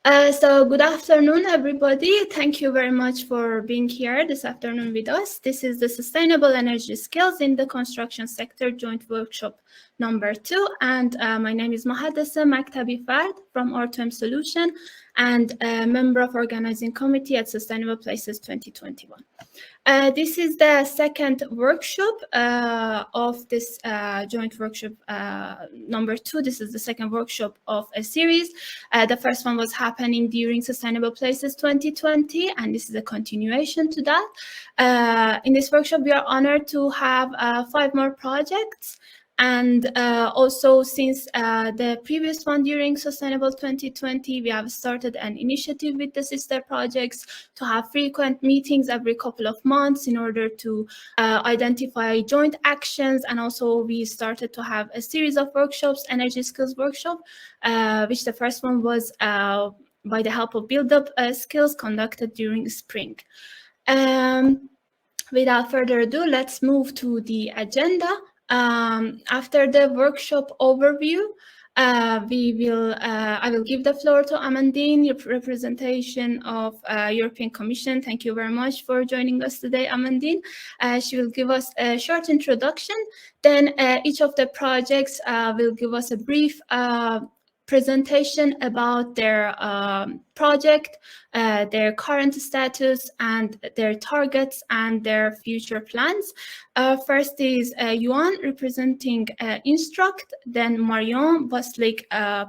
So good afternoon, everybody. Thank you very much for being here this afternoon with us. This is the Sustainable Energy Skills in the Construction Sector Joint Workshop number 2. And my name is Mahadessa Maktabi Fard from R2M Solution and a member of Organizing Committee at Sustainable Places 2021. This is the second workshop of this joint workshop number 2. This is the second workshop of a series. The first one was happening during Sustainable Places 2020, and this is a continuation to that. In this workshop, we are honored to have 5 more projects. And also, since the previous one during Sustainable 2020, we have started an initiative with the sister projects to have frequent meetings every couple of months in order to identify joint actions. And also, we started to have a series of workshops, energy skills workshop, which the first one was by the help of Build Up Skills conducted during spring. Without further ado, let's move to the agenda. After the workshop overview, I will give the floor to Amandine, your representation of European Commission. Thank you very much for joining us today, Amandine. She will give us a short introduction. Then each of the projects will give us a brief presentation about their project, their current status, and their targets and their future plans. First is Joan representing Instruct, then Marion Boslik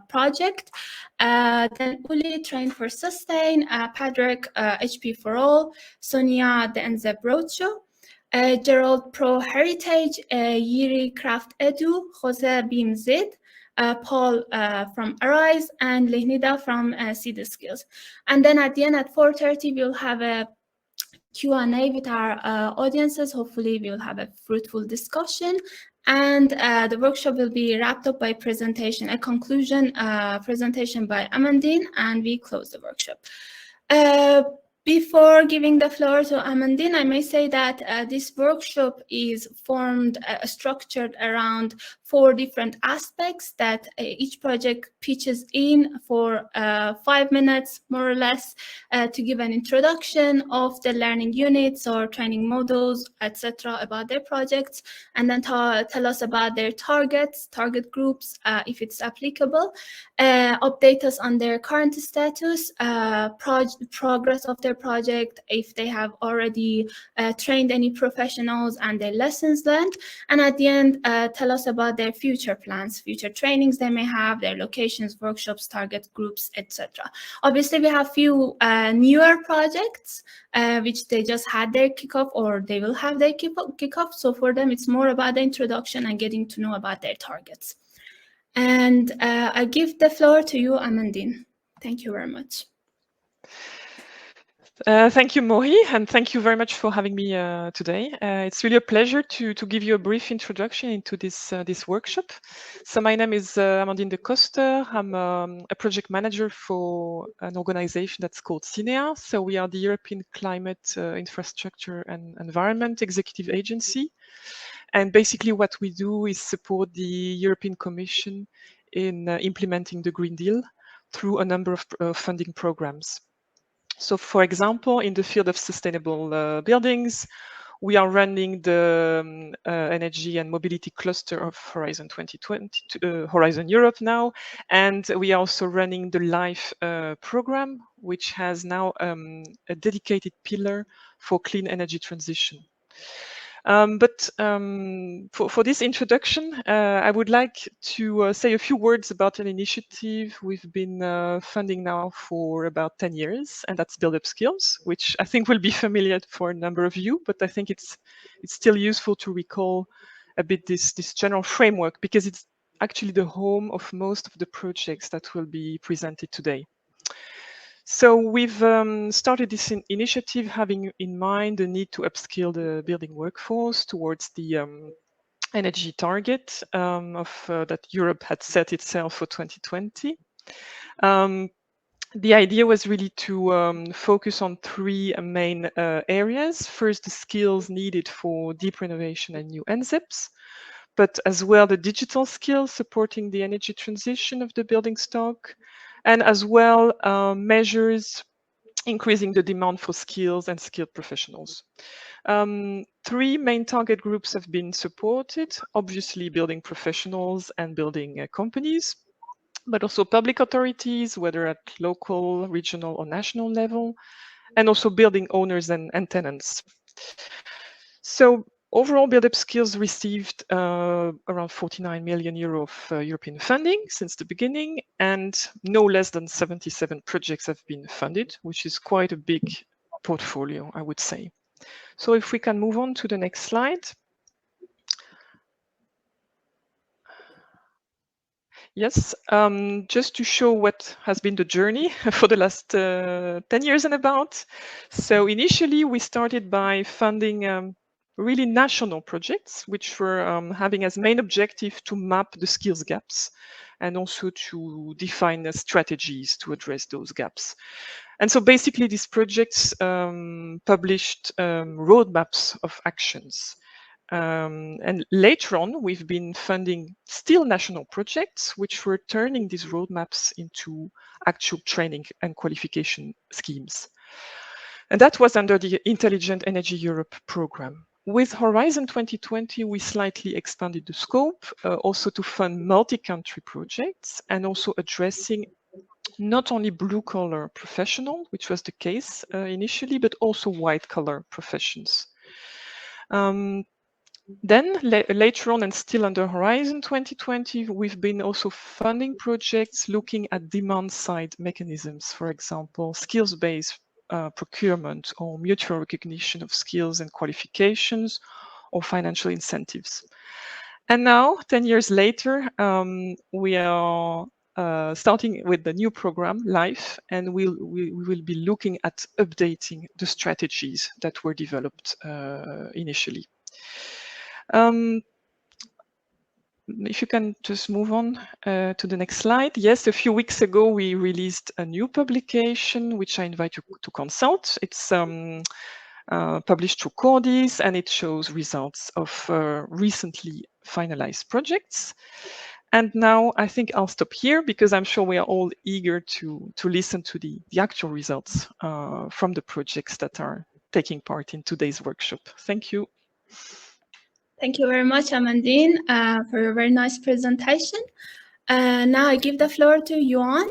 project, then Uli Train for Sustain, Patrick HP for All, Sonia the NZ Roadshow, Gerald Pro Heritage, Yiri Craft Edu, Jose BMZ, Paul from Arise, and Lehnida from See the Skills. And then at the end at 4:30, we'll have a Q&A with our audiences. Hopefully, we'll have a fruitful discussion. And the workshop will be wrapped up by presentation, a conclusion presentation by Amandine, and we close the workshop. Before giving the floor to Amandine, I may say that this workshop is structured around 4 different aspects that each project pitches in for 5 minutes, more or less, to give an introduction of the learning units or training models, etc., about their projects, and then tell us about their targets, target groups, if it's applicable, update us on their current status, progress of their project, if they have already trained any professionals and their lessons learned, and at the end tell us about their future plans, future trainings they may have, their locations, workshops, target groups, etc. Obviously, we have few newer projects which they just had their kickoff or they will have their kickoff. So for them, it's more about the introduction and getting to know about their targets. And I give the floor to you, Amandine. Thank you very much. Thank you, Mohi, and thank you very much for having me today. It's really a pleasure to give you a brief introduction into this workshop. So my name is Amandine de Koster. I'm a project manager for an organization that's called CINEA. So we are the European Climate, Infrastructure and Environment Executive Agency. And basically what we do is support the European Commission in implementing the Green Deal through a number of funding programs. So, for example, in the field of sustainable buildings, we are running the energy and mobility cluster of Horizon 2020, Horizon Europe now, and we are also running the LIFE program, which has now a dedicated pillar for clean energy transition. But for this introduction, I would like to say a few words about an initiative we've been funding now for about 10 years, and that's Build Up Skills, which I think will be familiar for a number of you, but I think it's still useful to recall a bit this general framework, because it's actually the home of most of the projects that will be presented today. So we've started this initiative having in mind the need to upskill the building workforce towards the energy target that Europe had set itself for 2020. The idea was really to focus on 3 main areas. First, the skills needed for deep renovation and new NZIPs, but as well the digital skills supporting the energy transition of the building stock, and as well measures increasing the demand for skills and skilled professionals. 3 main target groups have been supported, obviously building professionals and building companies, but also public authorities, whether at local, regional, or national level, and also building owners and tenants. So overall, Build Up Skills received around 49 million euro of European funding since the beginning, and no less than 77 projects have been funded, which is quite a big portfolio, I would say. So if we can move on to the next slide. Yes, just to show what has been the journey for the last 10 years and about. So initially we started by funding really national projects, which were having as main objective to map the skills gaps and also to define the strategies to address those gaps. And so basically these projects published roadmaps of actions. And later on, we've been funding still national projects, which were turning these roadmaps into actual training and qualification schemes. And that was under the Intelligent Energy Europe program. With Horizon 2020, we slightly expanded the scope, also to fund multi-country projects and also addressing not only blue-collar professional, which was the case initially, but also white-collar professions. Then later on, and still under Horizon 2020, we've been also funding projects looking at demand-side mechanisms, for example, skills-based procurement or mutual recognition of skills and qualifications or financial incentives. And now, 10 years later, we are starting with the new program, LIFE, and we will be looking at updating the strategies that were developed initially. If you can just move on to the next slide. Yes, a few weeks ago, we released a new publication, which I invite you to consult. It's published through Cordis, and it shows results of recently finalized projects. And now I think I'll stop here because I'm sure we are all eager to listen to the actual results from the projects that are taking part in today's workshop. Thank you. Thank you very much, Amandine, for your very nice presentation. Now I give the floor to Joan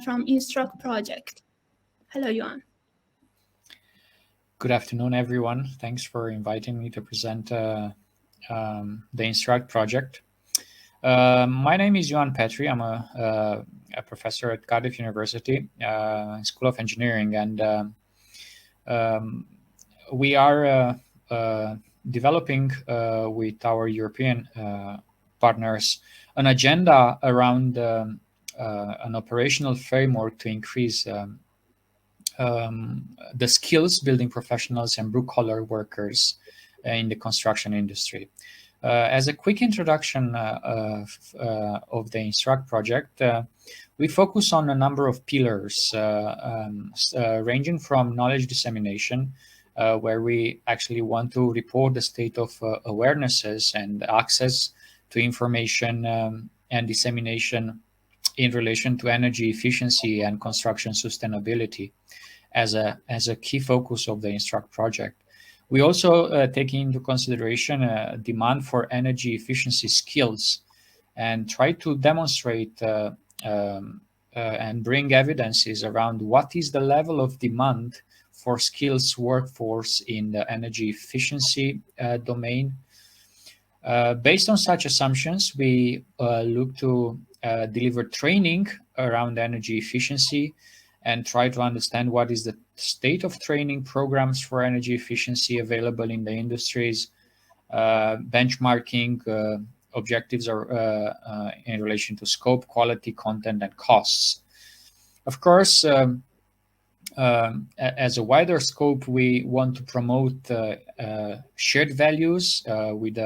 from Instruct Project. Hello, Joan. Good afternoon, everyone. Thanks for inviting me to present the Instruct Project. My name is Joan Petri. I'm a professor at Cardiff University School of Engineering, and we are developing with our European partners an agenda around an operational framework to increase the skills building professionals and blue-collar workers in the construction industry. As a quick introduction of the Instruct project, we focus on a number of pillars ranging from knowledge dissemination, where we actually want to report the state of awarenesses and access to information and dissemination in relation to energy efficiency and construction sustainability as a key focus of the Instruct project. We also take into consideration demand for energy efficiency skills and try to demonstrate and bring evidences around what is the level of demand for skills workforce in the energy efficiency domain. Based on such assumptions, we look to deliver training around energy efficiency and try to understand what is the state of training programs for energy efficiency available in the industries, benchmarking objectives are in relation to scope, quality, content, and costs. Of course, as a wider scope, we want to promote shared values with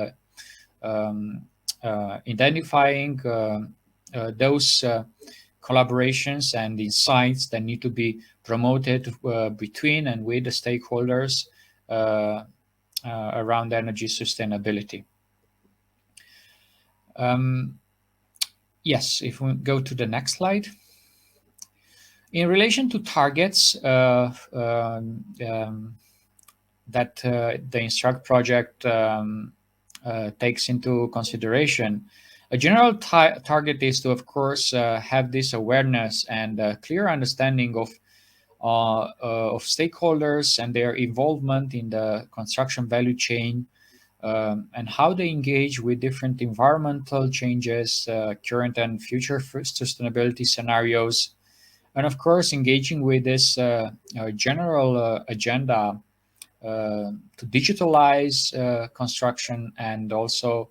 identifying those collaborations and insights that need to be promoted between and with the stakeholders around energy sustainability. Yes, if we go to the next slide. In relation to targets that the Instruct project takes into consideration, a general target is to, of course, have this awareness and clear understanding of stakeholders and their involvement in the construction value chain, and how they engage with different environmental changes, current and future sustainability scenarios, and of course engaging with this general agenda to digitalize construction and also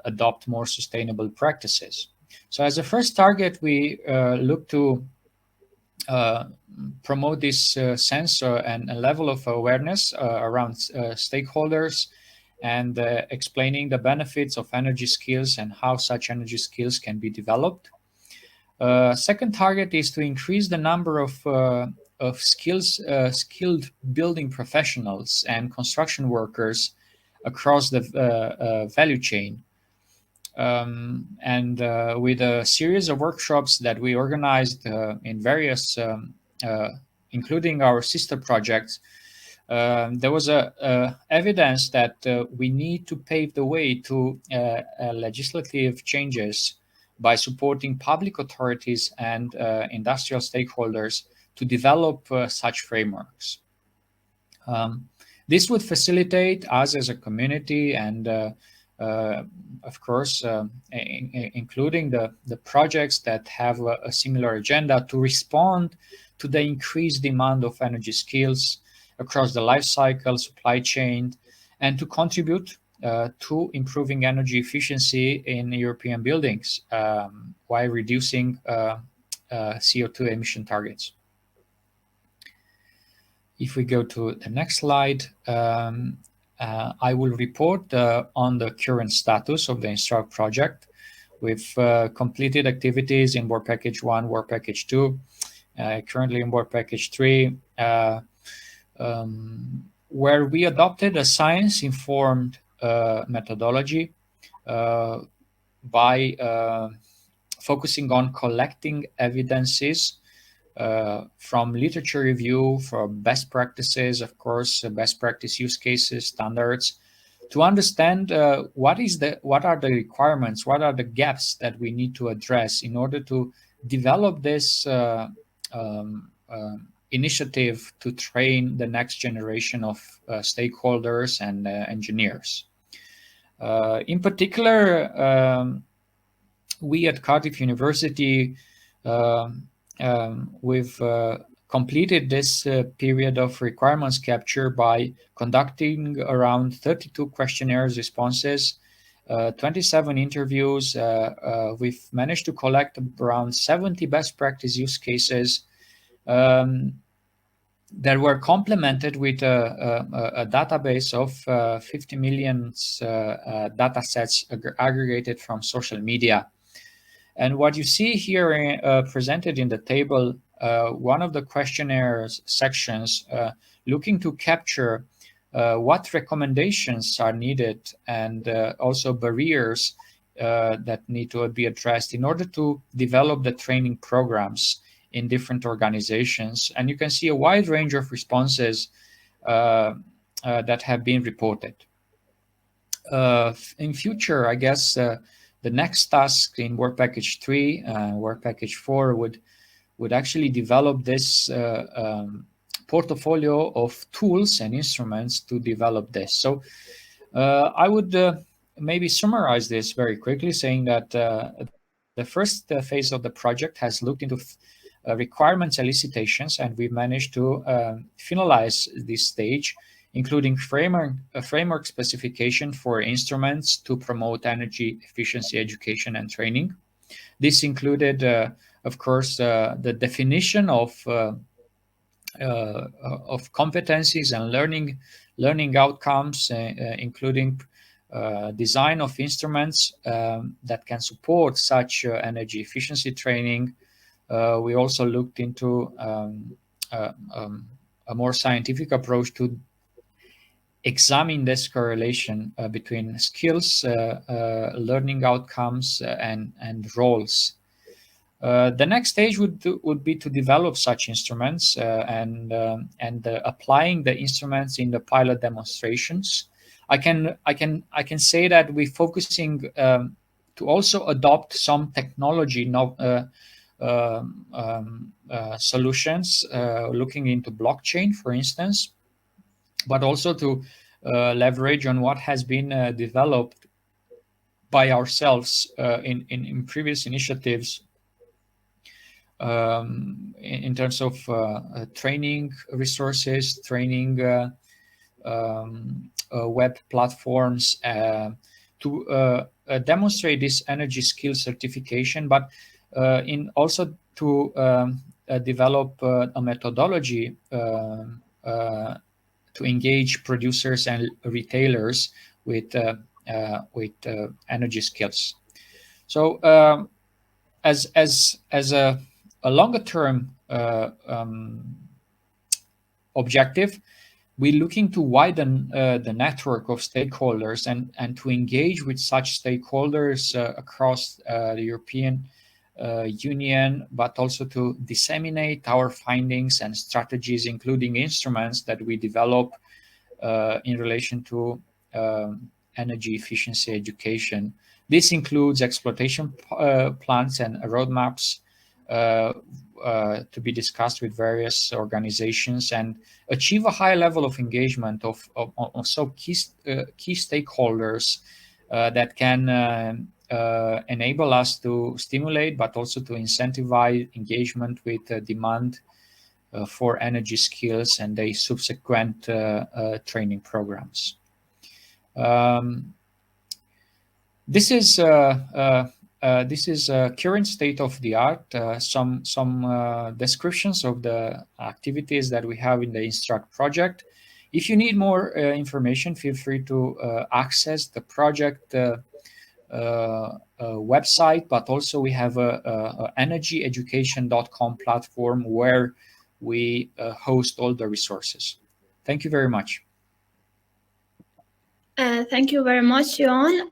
adopt more sustainable practices. So as a first target, we look to promote this sense and a level of awareness around stakeholders, and explaining the benefits of energy skills and how such energy skills can be developed. Second target is to increase the number of skilled building professionals and construction workers across the value chain. And with a series of workshops that we organized in various, including our sister projects, there was evidence that we need to pave the way to legislative changes by supporting public authorities and industrial stakeholders to develop such frameworks. This would facilitate us as a community and of course, including the projects that have a similar agenda to respond to the increased demand of energy skills across the life cycle, supply chain, and to contribute to improving energy efficiency in European buildings while reducing CO2 emission targets. If we go to the next slide, I will report on the current status of the Instruct project. We've completed activities in Work Package 1, Work Package 2, currently in Work Package 3, where we adopted a science-informed methodology by focusing on collecting evidences from literature review, for best practices, of course, best practice use cases, standards, to understand what are the requirements, what are the gaps that we need to address in order to develop this initiative to train the next generation of stakeholders and engineers. In particular, we at Cardiff University we've completed this period of requirements capture by conducting around 32 questionnaires responses, 27 interviews. We've managed to collect around 70 best practice use cases that were complemented with a database of 50 million data sets aggregated from social media. And what you see here presented in the table, one of the questionnaire sections looking to capture what recommendations are needed and also barriers that need to be addressed in order to develop the training programs in different organizations. And you can see a wide range of responses that have been reported. In future, I guess, the next task in Work Package 3, Work Package 4 would actually develop this portfolio of tools and instruments to develop this. So I would maybe summarize this very quickly, saying that the first phase of the project has looked into requirements elicitations, and we managed to finalize this stage, including a framework specification for instruments to promote energy efficiency education and training. This included, of course, the definition of competencies and learning outcomes, including design of instruments that can support such energy efficiency training. We also looked into a more scientific approach to examine this correlation between skills, learning outcomes, and roles. The next stage would be to develop such instruments and applying the instruments in the pilot demonstrations. I can say that we're focusing to also adopt some technology solutions, looking into blockchain, for instance, but also to leverage on what has been developed by ourselves in previous initiatives in terms of training resources, training web platforms to demonstrate this energy skill certification, but in also to develop a methodology to engage producers and retailers with energy skills. So as a longer term objective, we're looking to widen the network of stakeholders and to engage with such stakeholders across the European Union, but also to disseminate our findings and strategies, including instruments that we develop in relation to energy efficiency education. This includes exploitation plans and roadmaps to be discussed with various organizations and achieve a high level of engagement of so key stakeholders that can enable us to stimulate, but also to incentivize engagement with demand for energy skills and the subsequent training programs. This is current state of the art. Some descriptions of the activities that we have in the Instruct project. If you need more information, feel free to access the project website, but also we have a energyeducation.com platform where we host all the resources. Thank you very much. Thank you very much, Joan.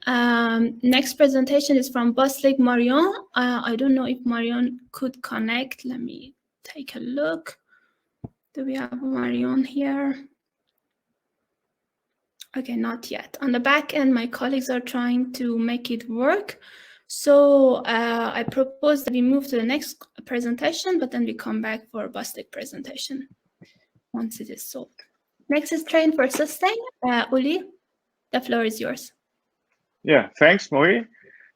Next presentation is from Baslik Marion. I don't know if Marion could connect. Let me take a look. Do we have Marion here? Okay, not yet. On the back end, my colleagues are trying to make it work. So I propose that we move to the next presentation, but then we come back for Baslik presentation once it is solved. Next is Train for Sustain. Uli, the floor is yours. Yeah, thanks, Mohi.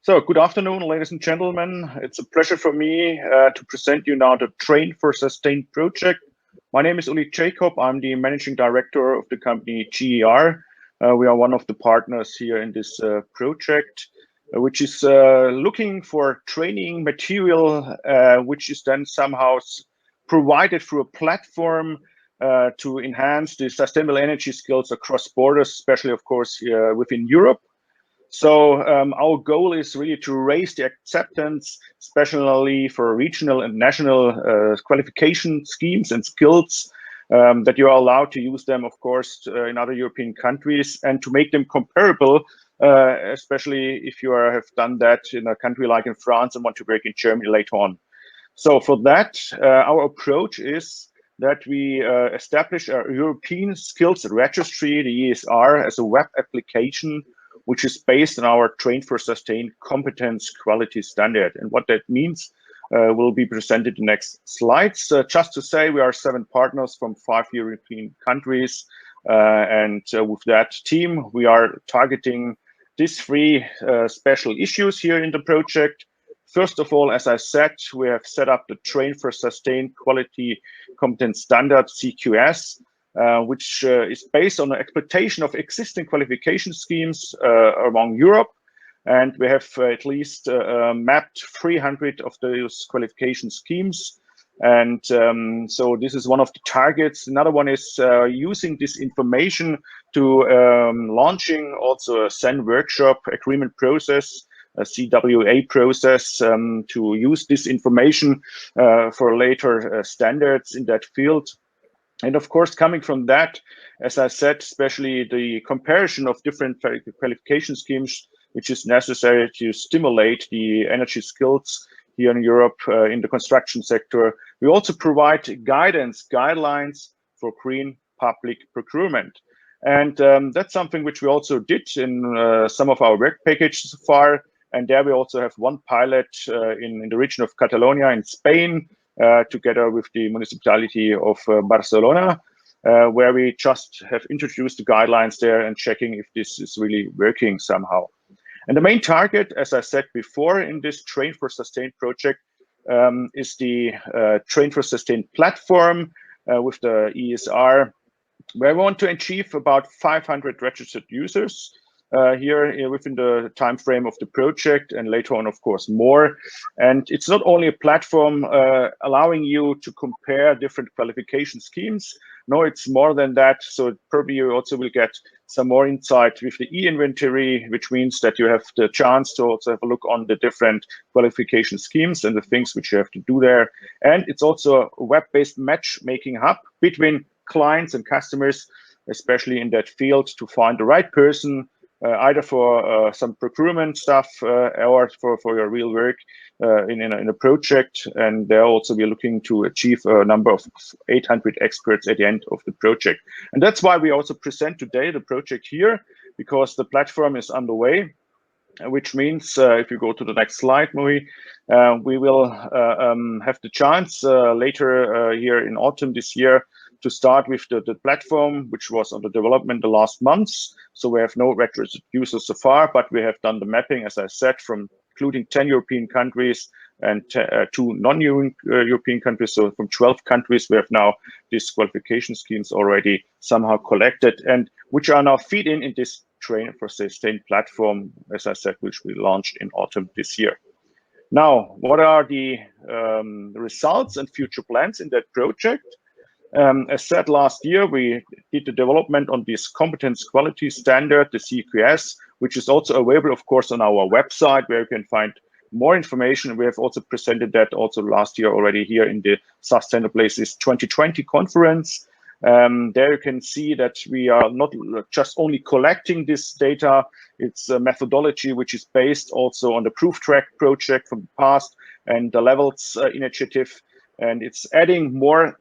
So good afternoon, ladies and gentlemen. It's a pleasure for me to present you now the Train for Sustain project. My name is Uli Jacob. I'm the managing director of the company GER. We are one of the partners here in this project, which is looking for training material, which is then somehow provided through a platform to enhance the sustainable energy skills across borders, especially, of course, within Europe. So our goal is really to raise the acceptance, especially for regional and national qualification schemes and skills, that you are allowed to use them, of course, in other European countries, and to make them comparable, especially if you have done that in a country like in France and want to break in Germany later on. So for that, our approach is that we establish a European Skills Registry, the ESR, as a web application, which is based on our Train for Sustain competence quality standard. And what that means will be presented in the next slides. Just to say, we are 7 partners from 5 European countries. And with that team, we are targeting these 3 special issues here in the project. First of all, as I said, we have set up the Train for Sustain quality competence standard, CQS, which is based on the exploitation of existing qualification schemes around Europe. And we have at least mapped 300 of those qualification schemes. And so this is one of the targets. Another one is using this information to launching also a SEN workshop agreement process, a CWA process, to use this information for later standards in that field. And of course, coming from that, as I said, especially the comparison of different qualification schemes, which is necessary to stimulate the energy skills here in Europe in the construction sector. We also provide guidelines for green public procurement. And that's something which we also did in some of our work packages so far. And there we also have one pilot in the region of Catalonia in Spain, together with the municipality of Barcelona, where we just have introduced the guidelines there and checking if this is really working somehow. And the main target, as I said before, in this Train for Sustain project is the Train for Sustain platform with the ESR, where we want to achieve about 500 registered users here within the time frame of the project, and later on, of course, more. And it's not only a platform allowing you to compare different qualification schemes. No, it's more than that. So probably you also will get some more insight with the e-inventory, which means that you have the chance to also have a look on the different qualification schemes and the things which you have to do there. And it's also a web-based matchmaking hub between clients and customers, especially in that field, to find the right person, either for some procurement stuff or for your real work in a project. And there also we're looking to achieve a number of 800 experts at the end of the project. And that's why we also present today the project here, because the platform is underway, which means if you go to the next slide, Mohi, we will have the chance later here in autumn this year to start with the platform, which was under development the last months. So we have no registered users so far, but we have done the mapping, as I said, from including 10 European countries and 2 non-European countries. So from 12 countries, we have now these qualification schemes already somehow collected, and which are now feed in this Train for Sustain platform, as I said, which we launched in autumn this year. Now, what are the results and future plans in that project? As said last year, we did the development on this competence quality standard, the CQS, which is also available, of course, on our website, where you can find more information. We have also presented that also last year already here in the Sustainable Places 2020 conference. There you can see that we are not just only collecting this data. It's a methodology which is based also on the Proof Track project from the past and the Levels initiative. And it's adding more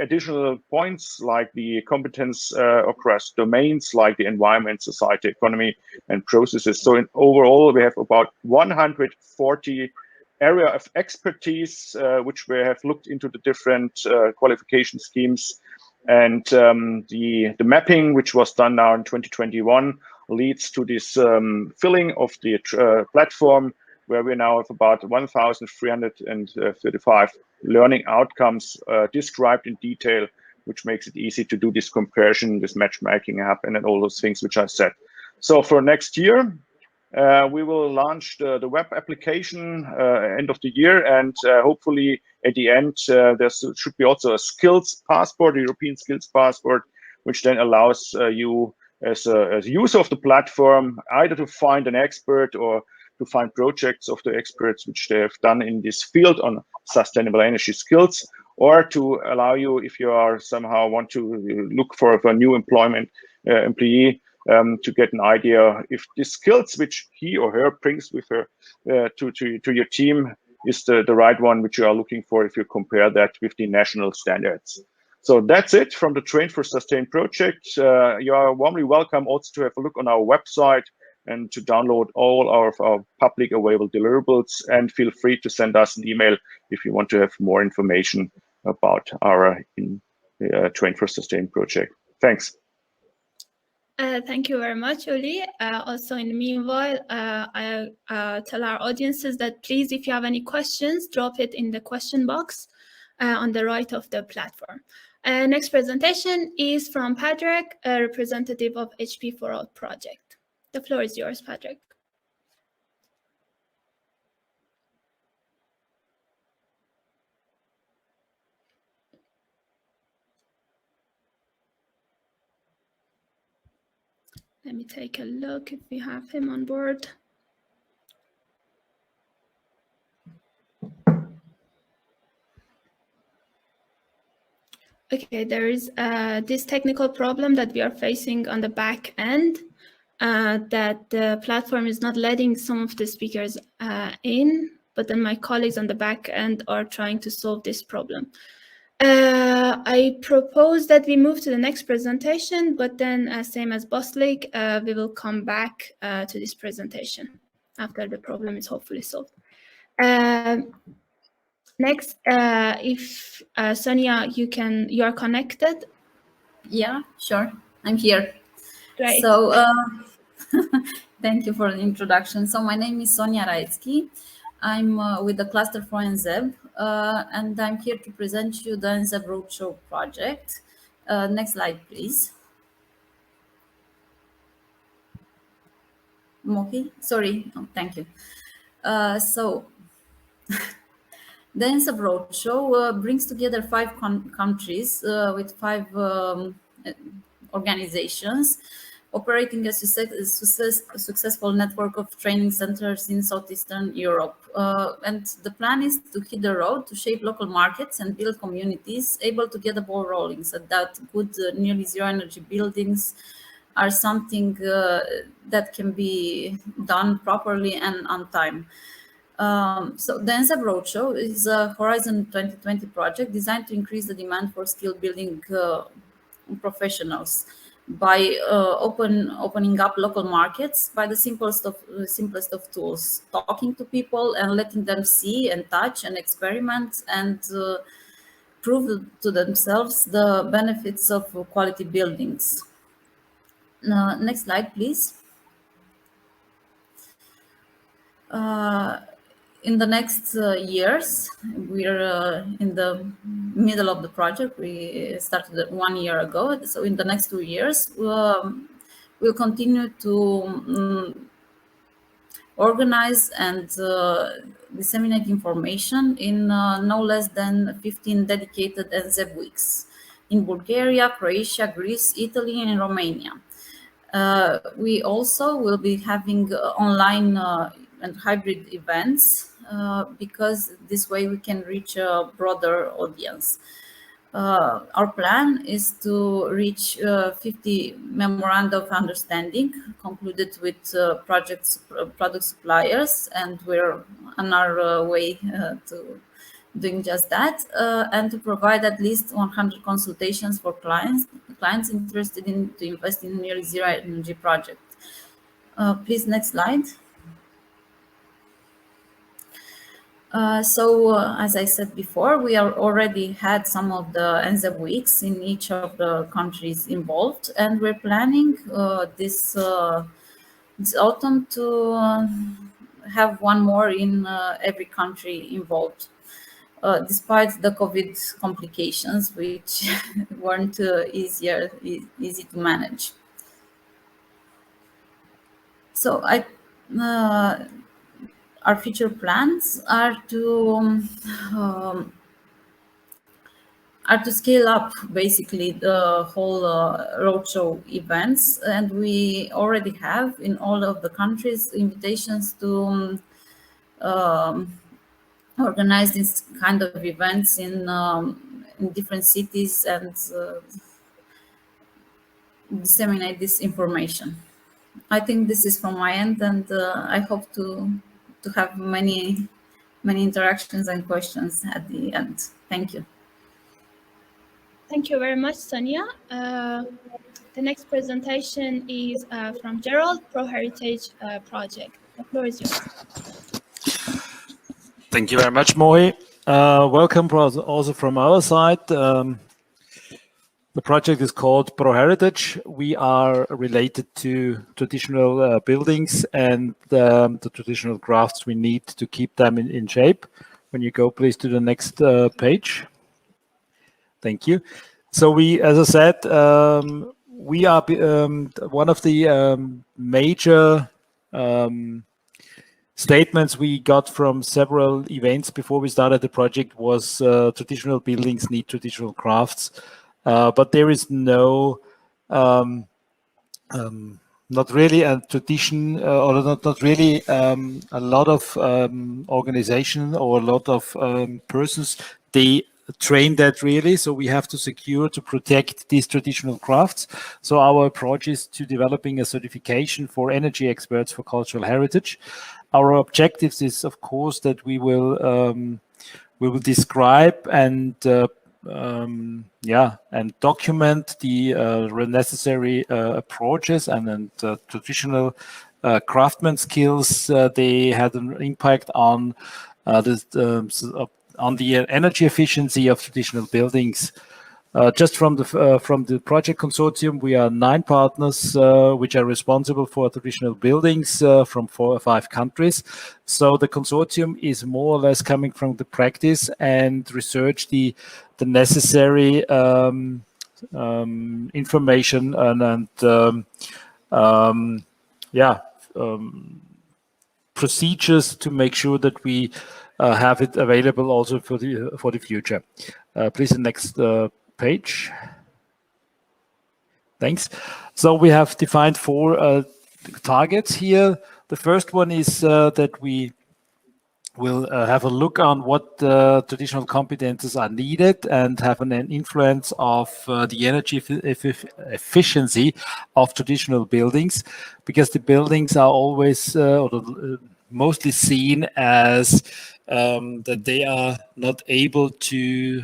additional points like the competence across domains like the environment, society, economy, and processes. So in overall, we have about 140 area of expertise, which we have looked into the different qualification schemes. And the mapping, which was done now in 2021, leads to this filling of the platform, where we now have about 1,335 learning outcomes described in detail, which makes it easy to do this comparison, this matchmaking happen, and all those things which I said. So for next year, we will launch the web application end of the year, and hopefully at the end there should be also a skills passport, a European skills passport, which then allows you as a user of the platform either to find an expert or to find projects of the experts which they have done in this field on sustainable energy skills, or to allow you, if you are somehow want to look for a new employee, to get an idea if the skills which he or her brings with her to your team is the right one which you are looking for if you compare that with the national standards. So that's it from the Train for Sustain project. You are warmly welcome also to have a look on our website and to download all of our public available deliverables, and feel free to send us an email if you want to have more information about our Train for Sustain project. Thanks. Thank you very much, Uli. Also, in the meanwhile, I tell our audiences that please, if you have any questions, drop it in the question box on the right of the platform. Next presentation is from Patrick, a representative of HP for All project. The floor is yours, Patrick. Let me take a look if we have him on board. Okay, there is this technical problem that we are facing on the back end, that the platform is not letting some of the speakers in. but then my colleagues on the back end are trying to solve this problem. I propose that we move to the next presentation, but then same as Boslik, we will come back to this presentation after the problem is hopefully solved. Next, if Sonia, you are connected. Yeah, sure. I'm here. Great. So thank you for the introduction. So my name is Sonia Raitsky. I'm with the Cluster for NZEB, and I'm here to present you the NZEB Roadshow project. Next slide, please. Mohi, sorry. Oh, thank you. So the NZEB Roadshow brings together 5 countries with 5 organizations operating a successful network of training centers in Southeastern Europe. And the plan is to hit the road to shape local markets and build communities able to get the ball rolling, so that good nearly zero energy buildings are something that can be done properly and on time. So the NZEB Roadshow is a Horizon 2020 project designed to increase the demand for skill building professionals by opening up local markets by the simplest of tools, talking to people and letting them see and touch and experiment and prove to themselves the benefits of quality buildings. Next slide, please. In the next years, we're in the middle of the project. We started 1 year ago. So in the next 2 years, we'll continue to organize and disseminate information in no less than 15 dedicated NZEB weeks in Bulgaria, Croatia, Greece, Italy, and Romania. We also will be having online and hybrid events because this way we can reach a broader audience. Our plan is to reach 50 memoranda of understanding concluded with product suppliers, and we're on our way to doing just that, and to provide at least 100 consultations for clients interested in to invest in near zero energy project. Please, next slide. As I said before, we are already had some of the NZEB weeks in each of the countries involved, and we're planning this autumn to have one more in every country involved, despite the COVID complications, which weren't easy to manage. So our future plans are to scale up basically the whole roadshow events, and we already have in all of the countries invitations to organize this kind of events in different cities and disseminate this information. I think this is from my end, and I hope to have many interactions and questions at the end. Thank you. Thank you very much, Sonia. The next presentation is from Gerald, Pro Heritage Project. The floor is yours. Thank you very much, Mohi. Welcome also from our side. The project is called Pro Heritage. We are related to traditional buildings and the traditional crafts we need to keep them in shape. When you go, please, to the next page. Thank you. So we, as I said, we are one of the major statements we got from several events before we started the project was traditional buildings need traditional crafts. But there is no, not really a tradition, or not really a lot of organization or a lot of persons. They train that really, so we have to secure to protect these traditional crafts. So our approach is to developing a certification for energy experts for cultural heritage. Our objectives is, of course, that we will describe and and document the necessary approaches and traditional craftsman skills. They had an impact on the energy efficiency of traditional buildings. Just from the project consortium, we are 9 partners which are responsible for traditional buildings from 4 or 5 countries. So the consortium is more or less coming from the practice and research the necessary information and procedures to make sure that we have it available also for the future. Please, the next page. Thanks. So we have defined 4 targets here. The first one is that we will have a look on what traditional competences are needed and have an influence of the energy efficiency of traditional buildings, because the buildings are always mostly seen as that they are not able to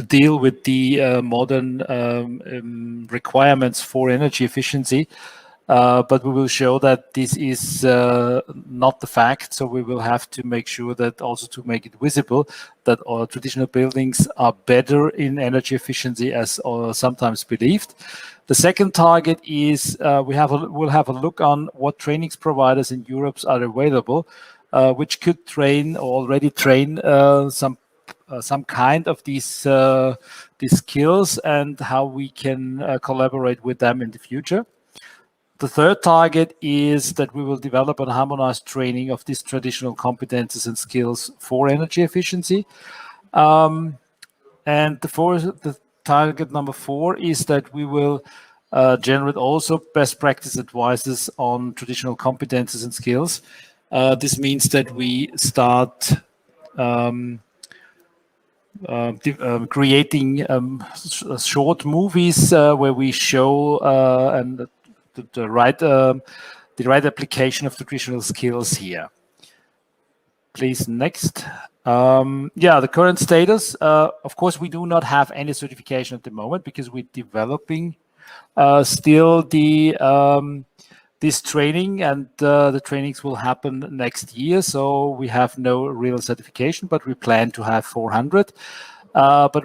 deal with the modern requirements for energy efficiency. But we will show that this is not the fact. So we will have to make sure that also to make it visible that our traditional buildings are better in energy efficiency as sometimes believed. The second target is we'll have a look on what trainings providers in Europe are available, which could train or already train some kind of these skills and how we can collaborate with them in the future. The third target is that we will develop and harmonize training of these traditional competences and skills for energy efficiency. And the target number 4 is that we will generate also best practice advices on traditional competences and skills. This means that we start creating short movies where we show and the right application of traditional skills here. Please, next. The current status. Of course, we do not have any certification at the moment because we're developing still this training, and the trainings will happen next year. So we have no real certification, but we plan to have 400. But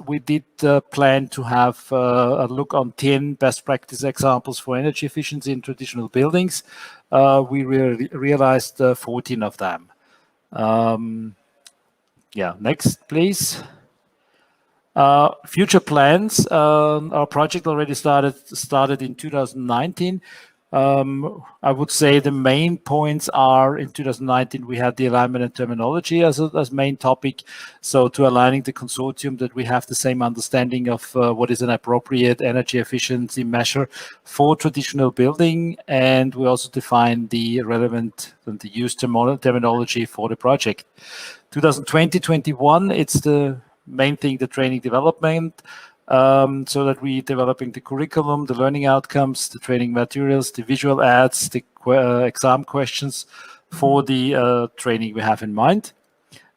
we did plan to have a look on 10 best practice examples for energy efficiency in traditional buildings. We realized 14 of them. Next, please. Future plans. Our project already started in 2019. I would say the main points are in 2019 we had the alignment and terminology as main topic. So to aligning the consortium that we have the same understanding of what is an appropriate energy efficiency measure for traditional building, and we also define the relevant and the used terminology for the project. 2020-21, it's the main thing, the training development. So that we developing the curriculum, the learning outcomes, the training materials, the visual aids, the exam questions for the training we have in mind.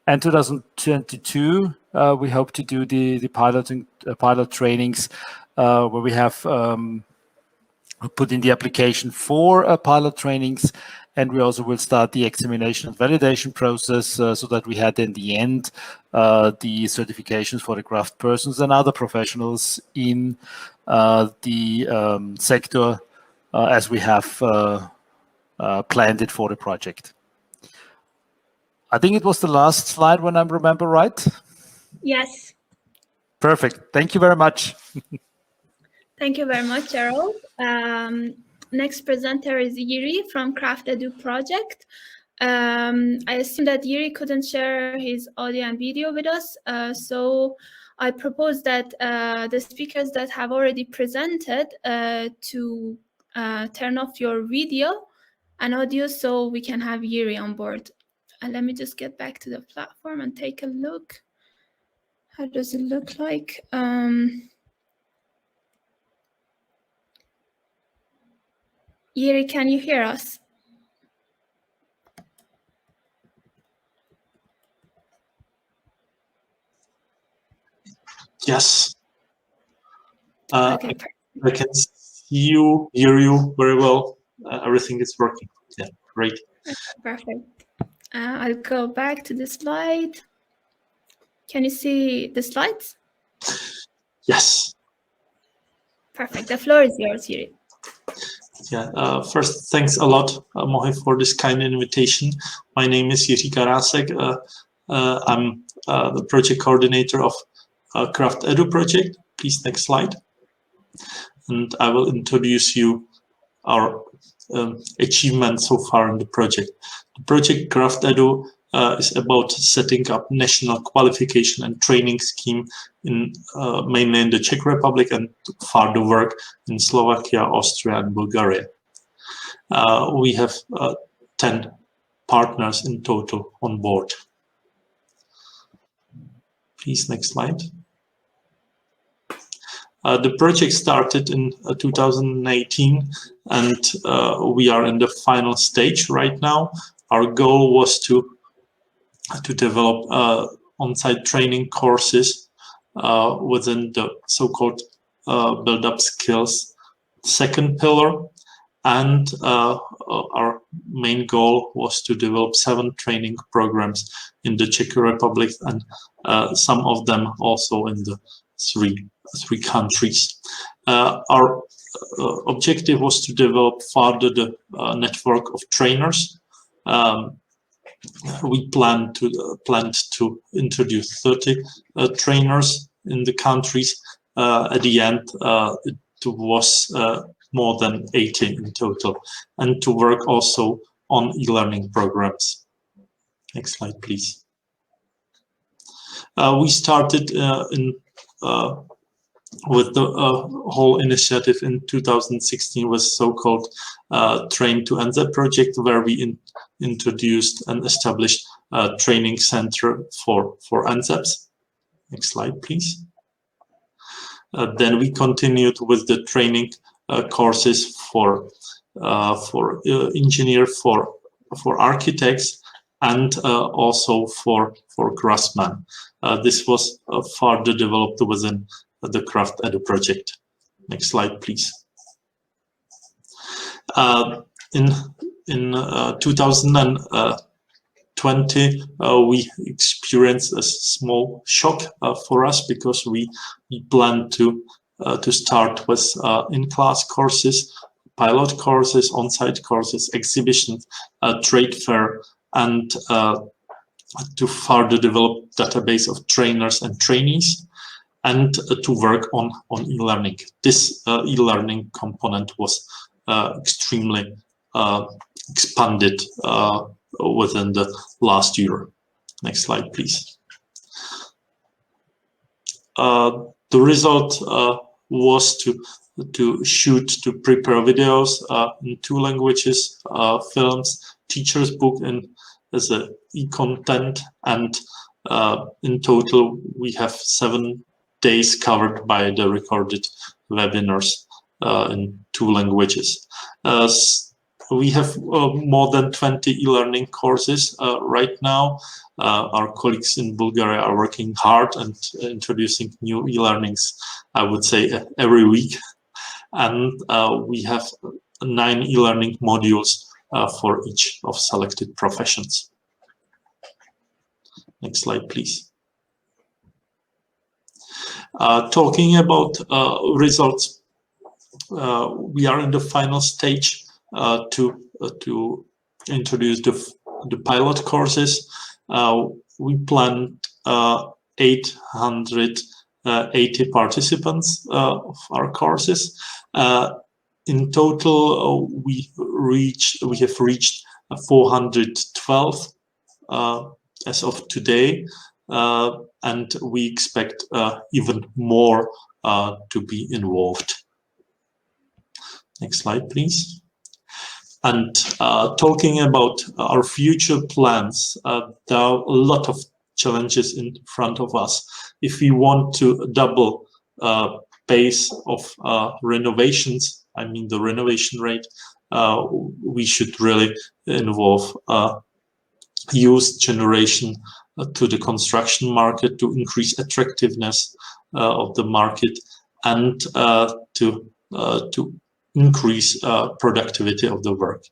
And 2022, we hope to do the pilot trainings where we have put in the application for pilot trainings, and we also will start the examination and validation process so that we had in the end the certifications for the craft persons and other professionals in the sector as we have planned it for the project. I think it was the last slide when I remember right. Yes. Perfect. Thank you very much. Thank you very much, Gerald. Next presenter is Yuri from Craft Edu Project. I assume that Yuri couldn't share his audio and video with us, so I propose that the speakers that have already presented to turn off your video and audio so we can have Yuri on board. Let me just get back to the platform and take a look. How does it look like? Yuri, can you hear us? Yes. Okay, I can see you, hear you very well. Everything is working. Yeah, great. perfect. I'll go back to the slide. Can you see the slides? Yes. Perfect. The floor is yours, Yuri. Yeah. First, thanks a lot, Mohi, for this kind invitation. My name is Yuri Karasek. I'm the project coordinator of Craft Edu project. Please, next slide. And I will introduce you our achievements so far in the project. The project Craft Edu is about setting up national qualification and training scheme in mainly in the Czech Republic and further work in Slovakia, Austria, and Bulgaria. We have 10 partners in total on board. Please, next slide. The project started in 2018, and we are in the final stage right now. Our goal was to develop on-site training courses within the so-called build-up skills second pillar, and our main goal was to develop 7 training programs in the Czech Republic, and some of them also in the three countries. Our objective was to develop further the network of trainers. We planned to introduce 30 trainers in the countries. At the end, it was more than 80 in total, and to work also on e-learning programs. Next slide, please. We started with the whole initiative in 2016 with so-called Train to NZ project, where we introduced and established a training center for NZEPs. Next slide, please. Then we continued with the training courses for engineer, for architects, and also for craftsmen. This was further developed within the Craft Edu project. Next slide, please. In 2020, we experienced a small shock for us, because we planned to start with in-class courses, pilot courses, on-site courses, exhibitions, trade fair, and to further develop database of trainers and trainees, and to work on e-learning. This e-learning component was extremely expanded within the last year. Next slide, please. The result was to prepare videos in 2 languages, films, teacher's book as a e-content, and in total we have 7 days covered by the recorded webinars in 2 languages. We have more than 20 e-learning courses right now. Our colleagues in Bulgaria are working hard and introducing new e-learnings, I would say, every week. And we have 9 e-learning modules for each of selected professions. Next slide, please. Talking about results, we are in the final stage to introduce the pilot courses. We planned 880 participants of our courses. In total, we have reached 412 as of today, and we expect even more to be involved. Next slide, please. And talking about our future plans, there are a lot of challenges in front of us. If we want to double pace of renovations, I mean the renovation rate, we should really involve youth generation to the construction market to increase attractiveness of the market, and to increase productivity of the work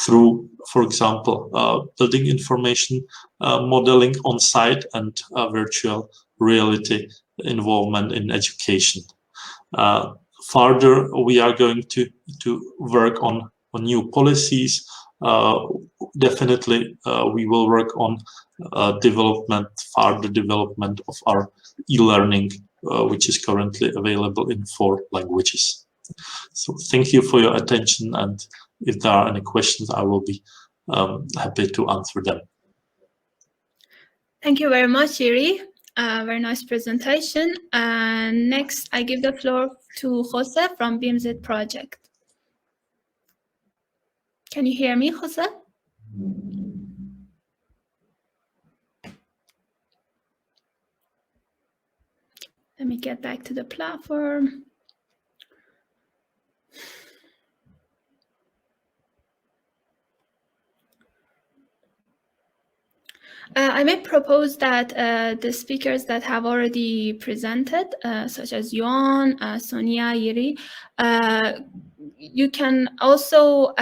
through, for example, building information modeling on site and virtual reality involvement in education. Further, we are going to work on new policies. Definitely, we will work on further development of our e-learning, which is currently available in 4 languages. So thank you for your attention, and if there are any questions, I will be happy to answer them. Thank you very much, Iri. Very nice presentation. Next, I give the floor to Jose from BMC Project. Can you hear me, Jose? Let me get back to the platform. I may propose that the speakers that have already presented, such as Joan, Sonia, Iri, you can also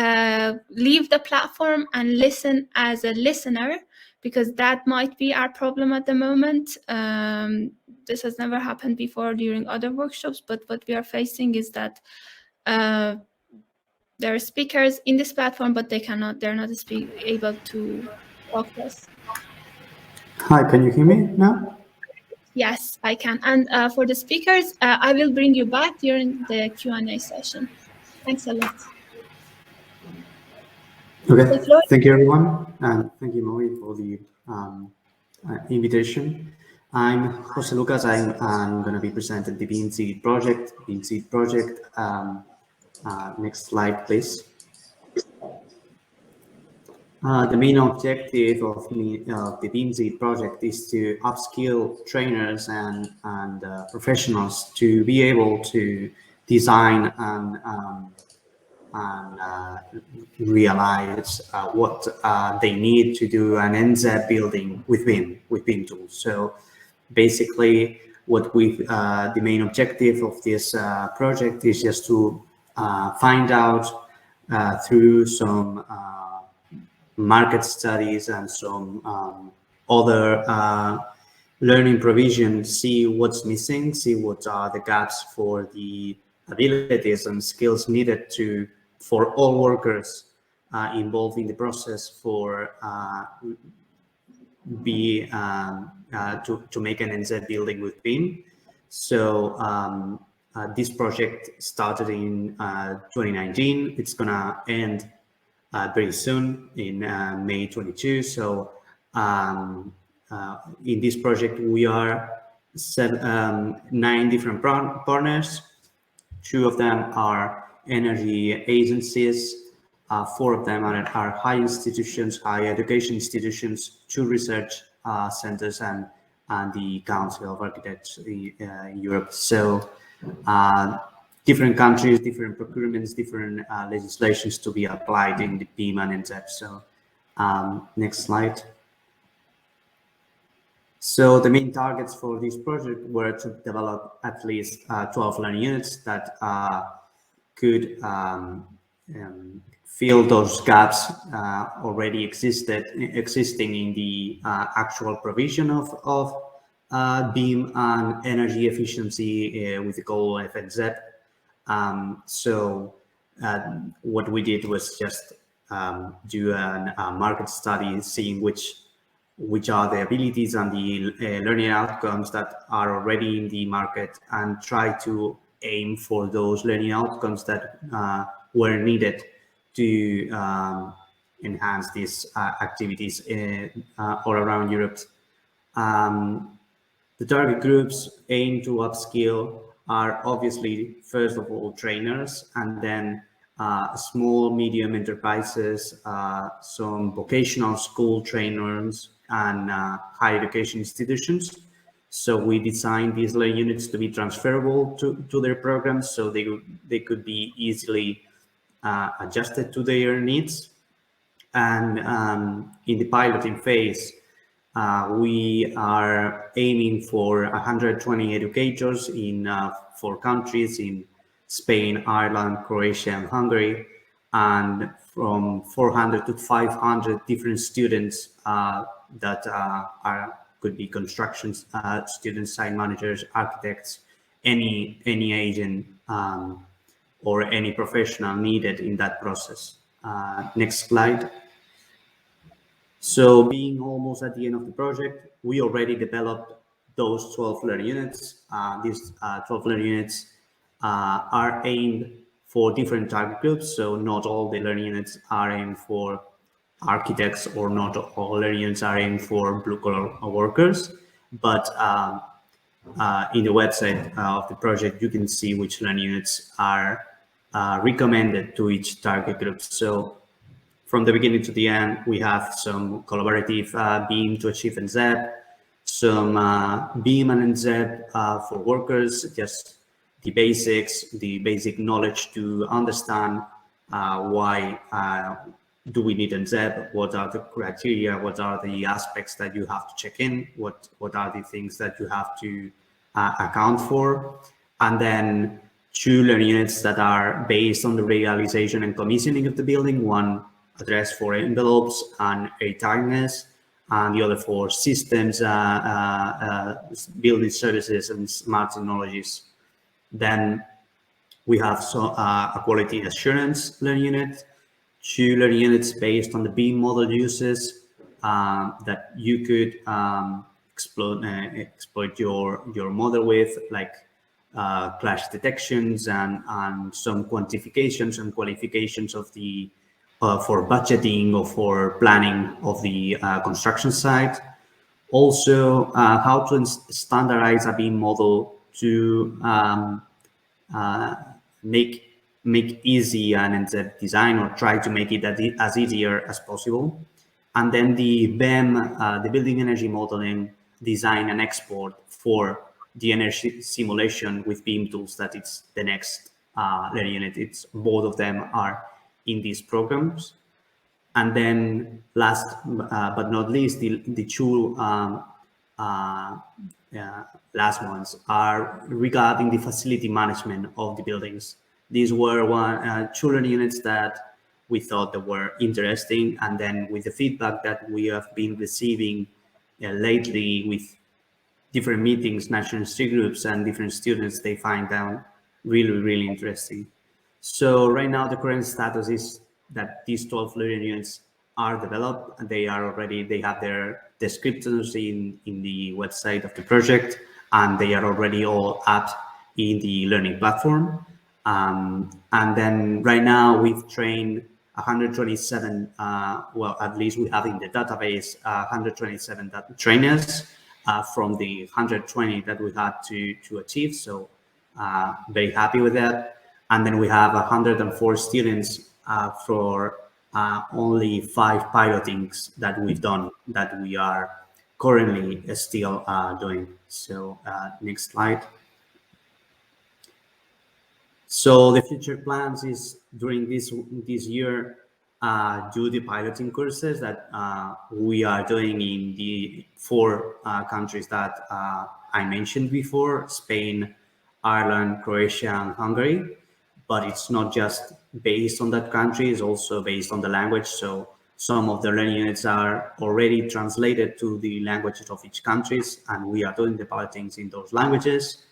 leave the platform and listen as a listener, because that might be our problem at the moment. This has never happened before during other workshops, but what we are facing is that there are speakers in this platform, but they're not able to talk to us. Hi, can you hear me now? Yes, I can. And for the speakers, I will bring you back during the Q&A session. Thanks a lot. Okay, thank you everyone, and thank you Moi for the invitation. I'm Jose Lucas. I'm going to be presenting the BMC Project. BMC Project. Next slide, please. The main objective of the BMC project is to upskill trainers and professionals to be able to design and realize what they need to do an NZ building with BIM tools. So basically, what the main objective of this project is just to find out through some market studies and some other learning provision, see what's missing, see what are the gaps for the abilities and skills needed for all workers involved in the process for to make an NZ building with BIM. So this project started in 2019. It's gonna end very soon in May 22. So in this project, we are 9 different partners. 2 of them are energy agencies. 4 of them are high institutions, higher education institutions, 2 research centers, and the Council of Architects in Europe. So different countries, different procurements, different legislations to be applied in the BIM and NZ. So next slide. So the main targets for this project were to develop at least 12 learning units that could fill those gaps already existing in the actual provision of BIM and energy efficiency with the goal of NZ. So what we did was just do a market study, seeing which are the abilities and the learning outcomes that are already in the market, and try to aim for those learning outcomes that were needed to enhance these activities all around Europe. The target groups aim to upskill are obviously, first of all, trainers, and then small, medium enterprises, some vocational school trainers, and higher education institutions. So we designed these learning units to be transferable to their programs, so they could be easily adjusted to their needs. And in the piloting phase, We are aiming for 120 educators in 4 countries, in Spain, Ireland, Croatia, and Hungary, and from 400 to 500 different students that could be construction students, site managers, architects, any agent or any professional needed in that process. Next slide. So being almost at the end of the project, we already developed those 12 learning units. These 12 learning units are aimed for different target groups. So not all the learning units are aimed for architects, or not all learning units are aimed for blue-collar workers. But in the website of the project, you can see which learning units are recommended to each target group. So from the beginning to the end, we have some collaborative BIM to achieve NZEP, some BIM and NZEP for workers, just the basics, the basic knowledge to understand why do we need NZEP, what are the criteria, what are the aspects that you have to check in, what are the things that you have to account for, and then 2 learning units that are based on the realization and commissioning of the building, one address for envelopes and airtightness, and the other for systems, building services, and smart technologies. Then we have a quality assurance learning unit, 2 learning units based on the BIM model uses that you could exploit your model with, like clash detections and some quantifications and qualifications of the for budgeting or for planning of the construction site. Also, how to standardize a BIM model to make easy an NZEP design, or try to make it as easier as possible. And then the BEM, the building energy modeling, design and export for the energy simulation with BIM tools. That it's the next learning unit. It's both of them are in these programs. And then last but not least, the 2 last ones are regarding the facility management of the buildings. These were 2 learning units that we thought that were interesting, and then with the feedback that we have been receiving lately with different meetings, national industry groups, and different students, they find them really interesting. So right now, the current status is that these 12 learning units are developed, and they have their descriptors in the website of the project, and they are already all up in the learning platform. And then right now we've trained 127, well, at least we have in the database 127 trainers from the 120 that we had to achieve. So very happy with that. And then we have 104 students for only 5 pilotings that we've done, that we are currently still doing. So next slide. So the future plans is during this year, do the piloting courses that we are doing in the 4 countries that I mentioned before: Spain, Ireland, Croatia, and Hungary. But it's not just based on that country, it's also based on the language. So some of the learning units are already translated to the languages of each countries, and we are doing the pilotings in those languages.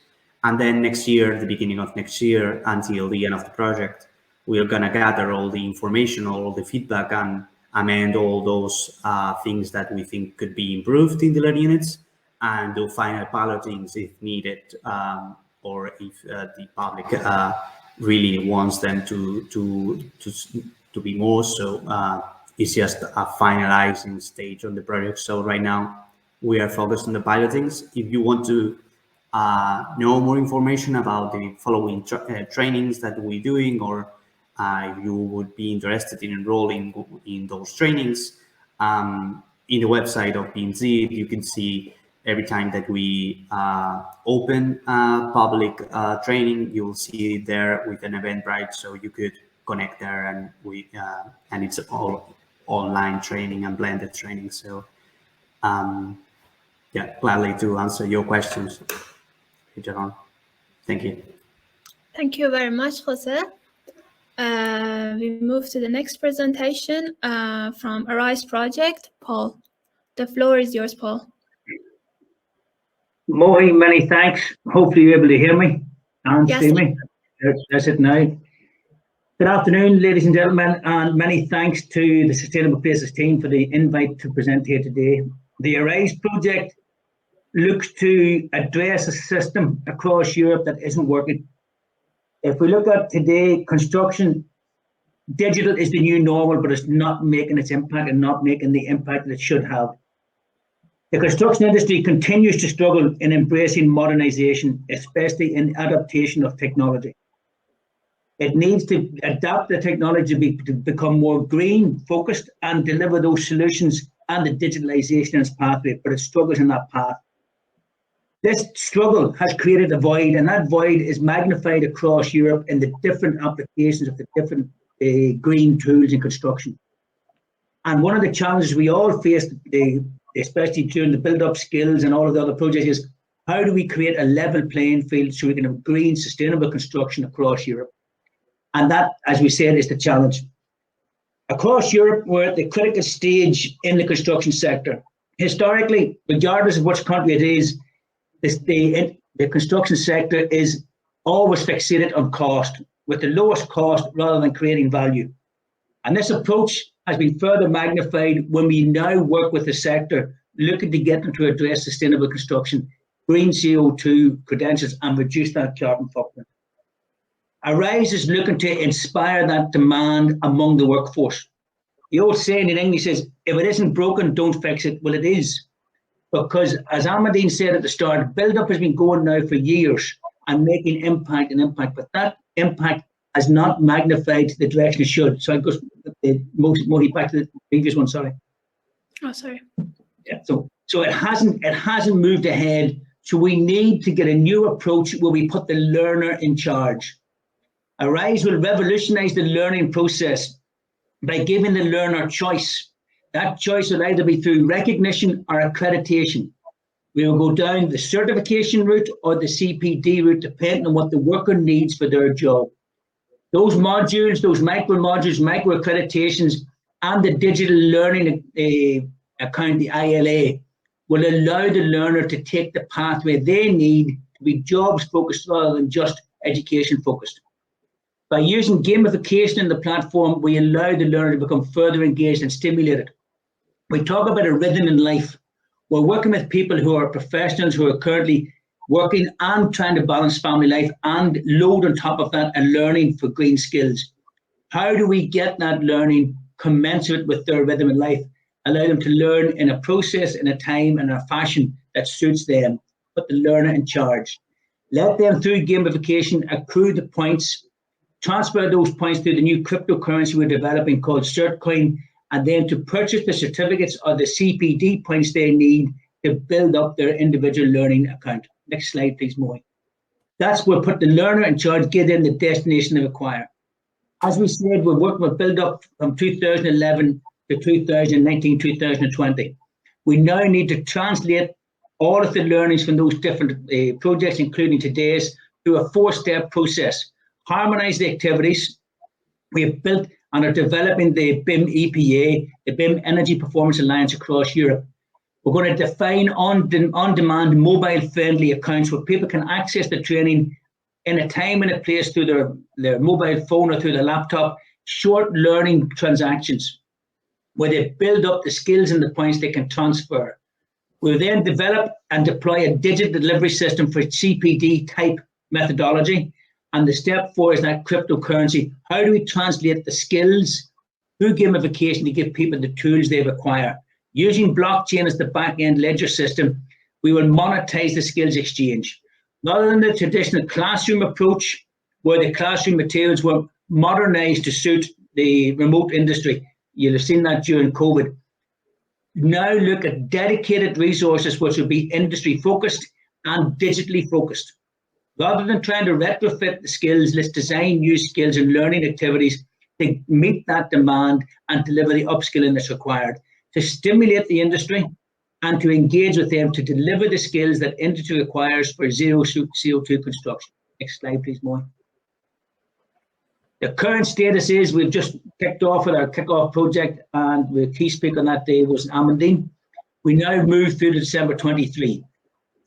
And then next year, the beginning of next year, until the end of the project, we are gonna gather all the information, all the feedback, and amend all those things that we think could be improved in the learning units, and do final pilotings if needed, or if the public really wants them to be more. So it's just a finalizing stage on the project. So right now we are focused on the pilotings. If you want to know more information about the following trainings that we're doing, or you would be interested in enrolling in those trainings, in the website of BMC, you can see every time that we open public training, you'll see it there with an Eventbrite, so you could connect there, and it's all online training and blended training. So Yeah, gladly to answer your questions later on. Thank you. Thank you very much, Jose. We move to the next presentation from Arise Project. Paul, the floor is yours, Paul. Mohi, many thanks. Hopefully you're able to hear me and Yes. see me. That's it now. Good afternoon, ladies and gentlemen, and many thanks to the Sustainable Places team for the invite to present here today. The Arise Project looks to address a system across Europe that isn't working. If we look at today, construction, digital is the new normal, but it's not making its impact and not making the impact that it should have. The construction industry continues to struggle in embracing modernization, especially in adaptation of technology. It needs to adapt the technology to become more green focused and deliver those solutions and the digitalization in its pathway, but it struggles in that path. This struggle has created a void, and that void is magnified across Europe in the different applications of the different green tools in construction. And one of the challenges we all face, especially during the build-up skills and all of the other projects, is how do we create a level playing field so we can have green, sustainable construction across Europe? And that, as we said, is the challenge. Across Europe, we're at the critical stage in the construction sector. Historically, regardless of which country it is, the construction sector is always fixated on cost, with the lowest cost rather than creating value. And this approach has been further magnified when we now work with the sector, looking to get them to address sustainable construction, green CO2 credentials, and reduce that carbon footprint. Arise is looking to inspire that demand among the workforce. The old saying in English is, if it isn't broken, don't fix it. Well, it is. Because as Amandine said at the start, build-up has been going now for years and making impact, but that impact has not magnified to the direction it should. So it goes mostly back to the previous one, sorry. Oh, sorry. Yeah, so it hasn't moved ahead. So we need to get a new approach where we put the learner in charge. Arise will revolutionize the learning process by giving the learner choice. That choice will either be through recognition or accreditation. We will go down the certification route or the CPD route, depending on what the worker needs for their job. Those modules, those micro modules, micro accreditations, and the digital learning account, the ILA, will allow the learner to take the pathway they need to be jobs focused rather than just education focused. By using gamification in the platform, we allow the learner to become further engaged and stimulated. We talk about a rhythm in life. We're working with people who are professionals who are currently working and trying to balance family life and load on top of that and learning for green skills. How do we get that learning commensurate with their rhythm in life? Allow them to learn in a process, in a time, and a fashion that suits them. Put the learner in charge. Let them, through gamification, accrue the points, transfer those points to the new cryptocurrency we're developing called CertCoin, and then to purchase the certificates or the CPD points they need to build up their individual learning account. Next slide, please, Moy. That's where put the learner in charge, give them the destination they require. As we said, we're working with build up from 2011 to 2019, 2020. We now need to translate all of the learnings from those different projects, including today's, through a 4-step process. Harmonize the activities. We have built and are developing the BIM EPA, the BIM Energy Performance Alliance across Europe. We're going to define on-demand mobile-friendly accounts where people can access the training in a time and a place through their mobile phone or through their laptop, short learning transactions where they build up the skills and the points they can transfer. We'll then develop and deploy a digital delivery system for CPD type methodology. And the step 4 is that cryptocurrency. How do we translate the skills through gamification to give people the tools they require? Using blockchain as the back-end ledger system, we will monetize the skills exchange. Rather than the traditional classroom approach, where the classroom materials were modernized to suit the remote industry. You'll have seen that during COVID. Now look at dedicated resources which will be industry focused and digitally focused. Rather than trying to retrofit the skills, let's design new skills and learning activities to meet that demand and deliver the upskilling that's required. To stimulate the industry, and to engage with them to deliver the skills that industry requires for zero CO2 construction. Next slide, please, Moy. The current status is we've just kicked off with our kickoff project, and the key speaker on that day was Amandine. We now move through to December 23.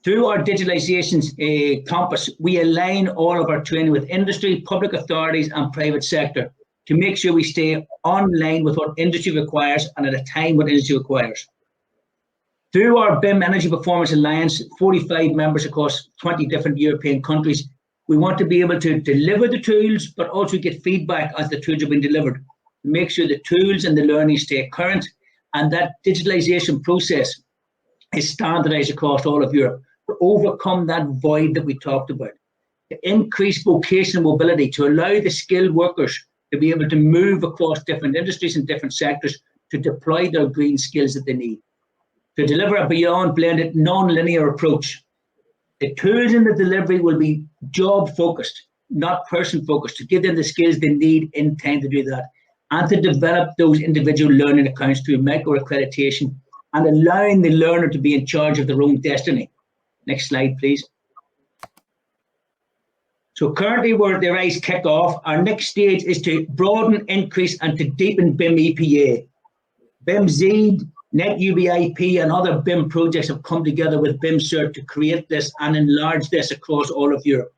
Through our digitalization compass, we align all of our training with industry, public authorities, and private sector to make sure we stay online with what industry requires and at a time what industry requires. Through our BIM Energy Performance Alliance, 45 members across 20 different European countries, we want to be able to deliver the tools, but also get feedback as the tools are being delivered to make sure the tools and the learning stay current, and that digitalization process is standardized across all of Europe to overcome that void that we talked about, to increase vocational mobility, to allow the skilled workers to be able to move across different industries and different sectors to deploy their green skills that they need, to deliver a beyond blended, non-linear approach. The tools in the delivery will be job focused, not person focused, to give them the skills they need in time to do that, and to develop those individual learning accounts through micro accreditation and allowing the learner to be in charge of their own destiny. Next slide, please. So currently where the RISE kick off, our next stage is to broaden, increase and to deepen BIM EPA. BIM Z, Net UBIP and other BIM projects have come together with BIM Cert to create this and enlarge this across all of Europe.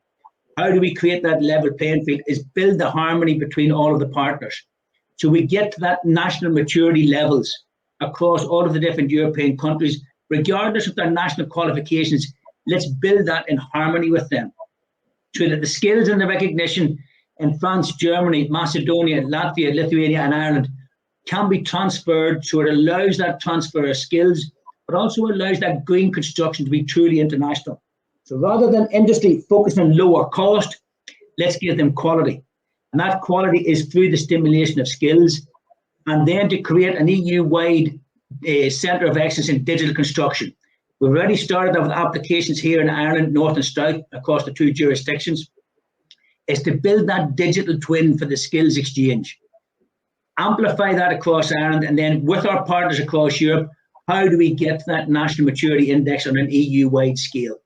How do we create that level playing field? Is build the harmony between all of the partners. So we get to that national maturity levels across all of the different European countries, regardless of their national qualifications. Let's build that in harmony with them, so that the skills and the recognition in France, Germany, Macedonia, Latvia, Lithuania, and Ireland can be transferred, so it allows that transfer of skills, but also allows that green construction to be truly international. So rather than industry focusing on lower cost, let's give them quality. And that quality is through the stimulation of skills, and then to create an EU-wide centre of excellence in digital construction. We've already started with applications here in Ireland, North and South, across the 2 jurisdictions. Is to build that digital twin for the skills exchange. Amplify that across Ireland, and then with our partners across Europe, how do we get that national maturity index on an EU-wide scale?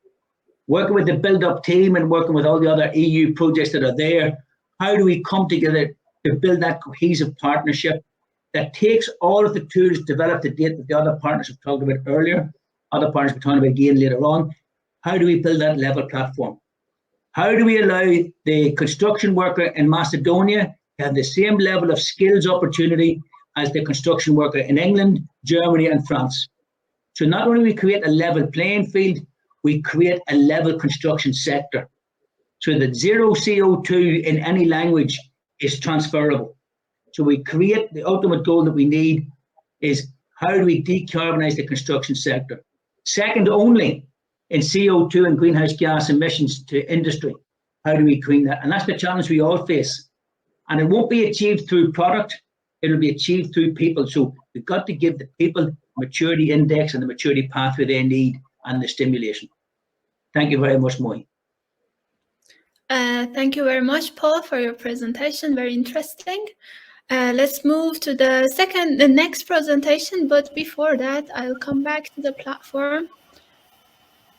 Working with the build-up team and working with all the other EU projects that are there, how do we come together to build that cohesive partnership that takes all of the tools developed to date that the other partners have talked about earlier, other partners we're talking about again later on? How do we build that level platform? How do we allow the construction worker in Macedonia to have the same level of skills opportunity as the construction worker in England, Germany, and France? So not only we create a level playing field, we create a level construction sector, so that zero CO2 in any language is transferable. So we create the ultimate goal that we need is how do we decarbonize the construction sector? Second only in CO2 and greenhouse gas emissions to industry. How do we green that? And that's the challenge we all face. And it won't be achieved through product, it'll be achieved through people. So we've got to give the people maturity index and the maturity pathway they need and the stimulation. Thank you very much, Moy. Thank you very much, Paul, for your presentation. Very interesting. Let's move to the next presentation. But before that, I'll come back to the platform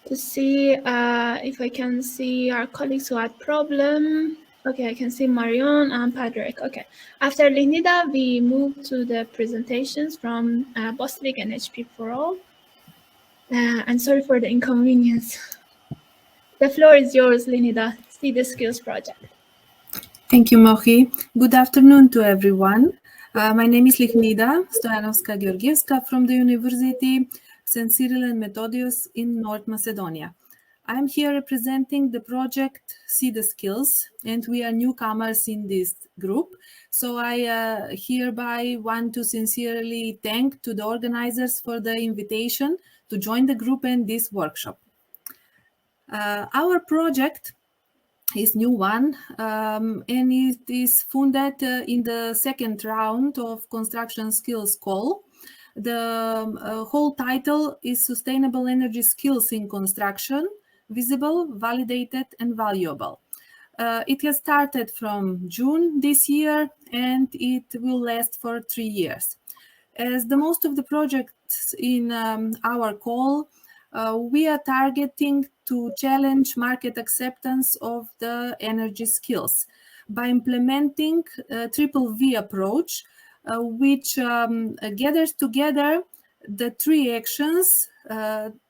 to see if I can see our colleagues who had problem. Okay, I can see Marion and Patrick. Okay. After Leonida, we move to the presentations from Bostik and HP for All. And sorry for the inconvenience. The floor is yours, Leonida. See the Skills Project. Thank you, Mohi. Good afternoon to everyone. My name is Leonida Stoyanovska-Georgievska from the University St. Cyril and Methodius in North Macedonia. I'm here representing the project See the Skills, and we are newcomers in this group. So I hereby want to sincerely thank to the organizers for the invitation to join the group in this workshop. Our project is new one, and it is funded in the second round of Construction Skills Call. The whole title is Sustainable Energy Skills in Construction, Visible, Validated and Valuable. It has started from June this year, and it will last for 3 years. As the most of the project in our call, we are targeting to challenge market acceptance of the energy skills by implementing a triple V approach, which gathers together the three actions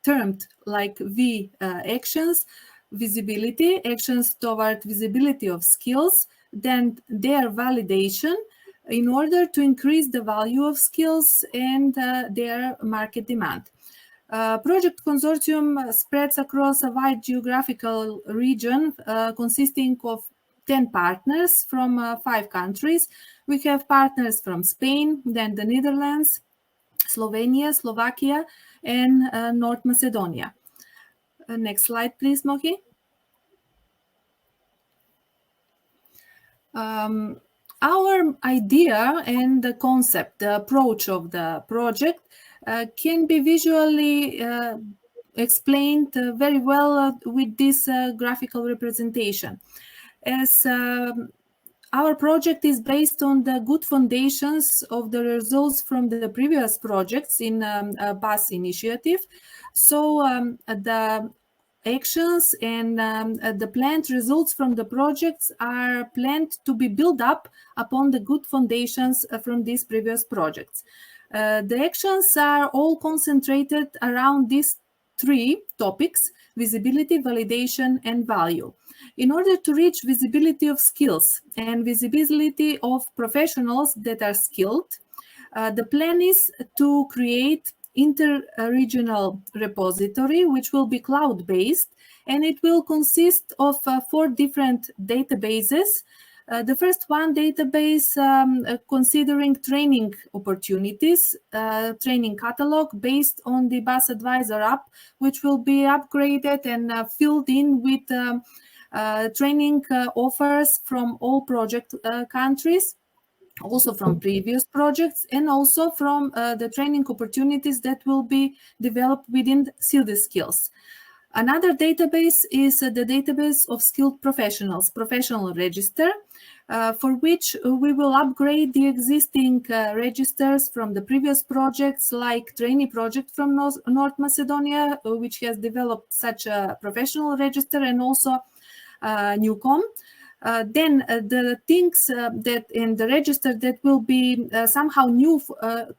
termed like V actions: visibility, actions toward visibility of skills, then their validation in order to increase the value of skills and their market demand. Project consortium spreads across a wide geographical region consisting of 10 partners from 5 countries. We have partners from Spain, then the Netherlands, Slovenia, Slovakia, and North Macedonia. Next slide, please, Mohi. Our idea and the concept, the approach of the project can be visually explained very well with this graphical representation. As our project is based on the good foundations of the results from the previous projects in BAS initiative. So the actions and the planned results from the projects are planned to be built up upon the good foundations from these previous projects. The actions are all concentrated around these 3 topics: visibility, validation, and value. In order to reach visibility of skills and visibility of professionals that are skilled, the plan is to create inter-regional repository, which will be cloud-based, and it will consist of 4 different databases. The first one database considering training opportunities, training catalog based on the BAS Advisor app, which will be upgraded and filled in with training offers from all project countries, also from previous projects, and also from the training opportunities that will be developed within SILDI skills. Another database is the database of skilled professionals, professional register, for which we will upgrade the existing registers from the previous projects, like trainee project from North Macedonia, which has developed such a professional register, and also Newcom. Then the things that in the register that will be somehow new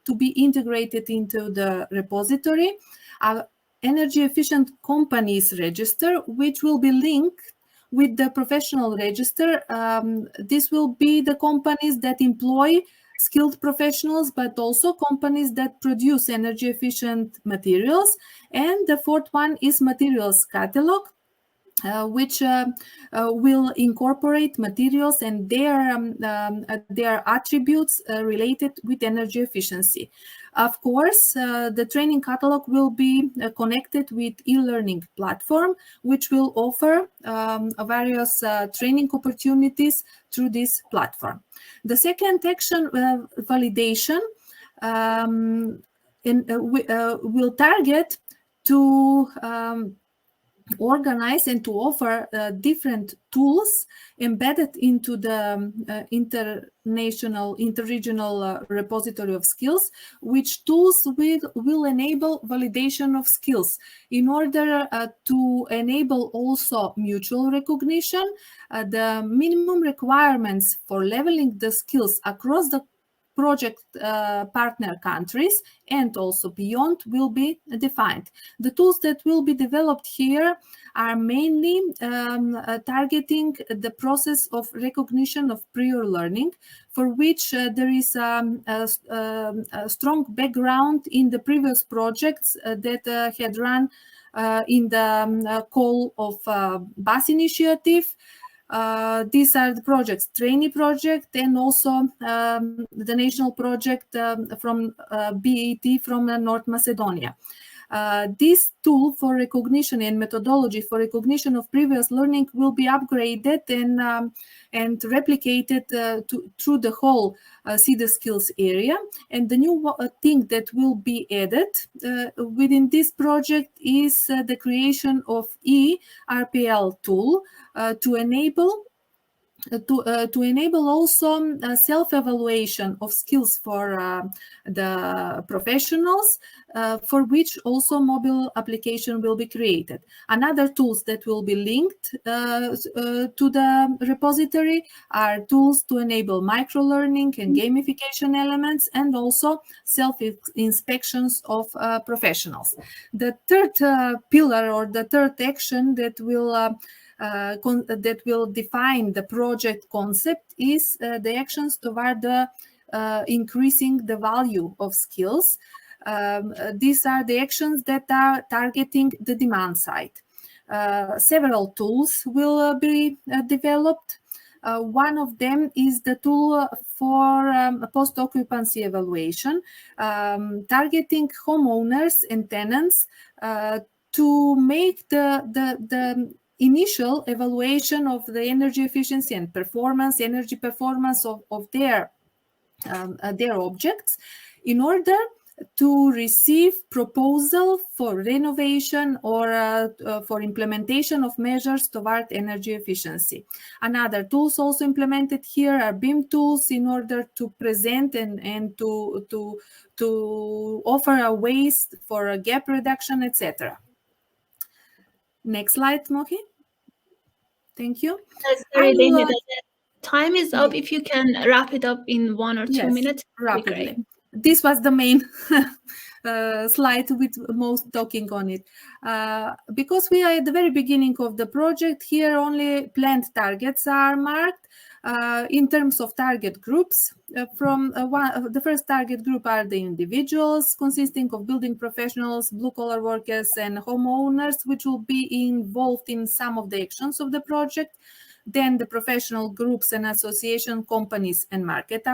to be integrated into the repository are energy efficient companies register, which will be linked with the professional register. This will be the companies that employ skilled professionals, but also companies that produce energy efficient materials. And the fourth one is materials catalog, which will incorporate materials and their attributes related with energy efficiency. Of course, the training catalog will be connected with e-learning platform, which will offer various training opportunities through this platform. The second action, validation, will target to organize and to offer different tools embedded into the interregional repository of skills, which tools will enable validation of skills in order to enable also mutual recognition. The minimum requirements for leveling the skills across the project partner countries and also beyond will be defined. The tools that will be developed here are mainly targeting the process of recognition of prior learning, for which there is a strong background in the previous projects that had run in the call of BAS initiative. These are the projects, trainee project, and also the national project from BET from North Macedonia. This tool for recognition and methodology for recognition of previous learning will be upgraded and replicated through the whole SIDA skills area. And the new thing that will be added within this project is the creation of e-RPL tool to enable to enable also self-evaluation of skills for the professionals, for which also mobile application will be created. Another tools that will be linked to the repository are tools to enable micro-learning and gamification elements, and also self-inspections of professionals. The third pillar, or the third action that will define the project concept is the actions toward the increasing the value of skills. These are the actions that are targeting the demand side. Several tools will be developed. One of them is the tool for post-occupancy evaluation, targeting homeowners and tenants to make the initial evaluation of the energy efficiency and energy performance of their objects, in order to receive proposal for renovation or for implementation of measures toward energy efficiency. Another tools also implemented here are BIM tools, in order to present and to offer a ways for a gap reduction, etc. Next slide, Mohi. Thank you. Sorry, Lehnida, time is up. If you can wrap it up in 1 or 2 minutes, rapidly. This was the main slide with most talking on it. Because we are at the very beginning of the project, here only planned targets are marked. In terms of target groups, the first target group are the individuals, consisting of building professionals, blue-collar workers, and homeowners, which will be involved in some of the actions of the project. Then the professional groups and association companies and market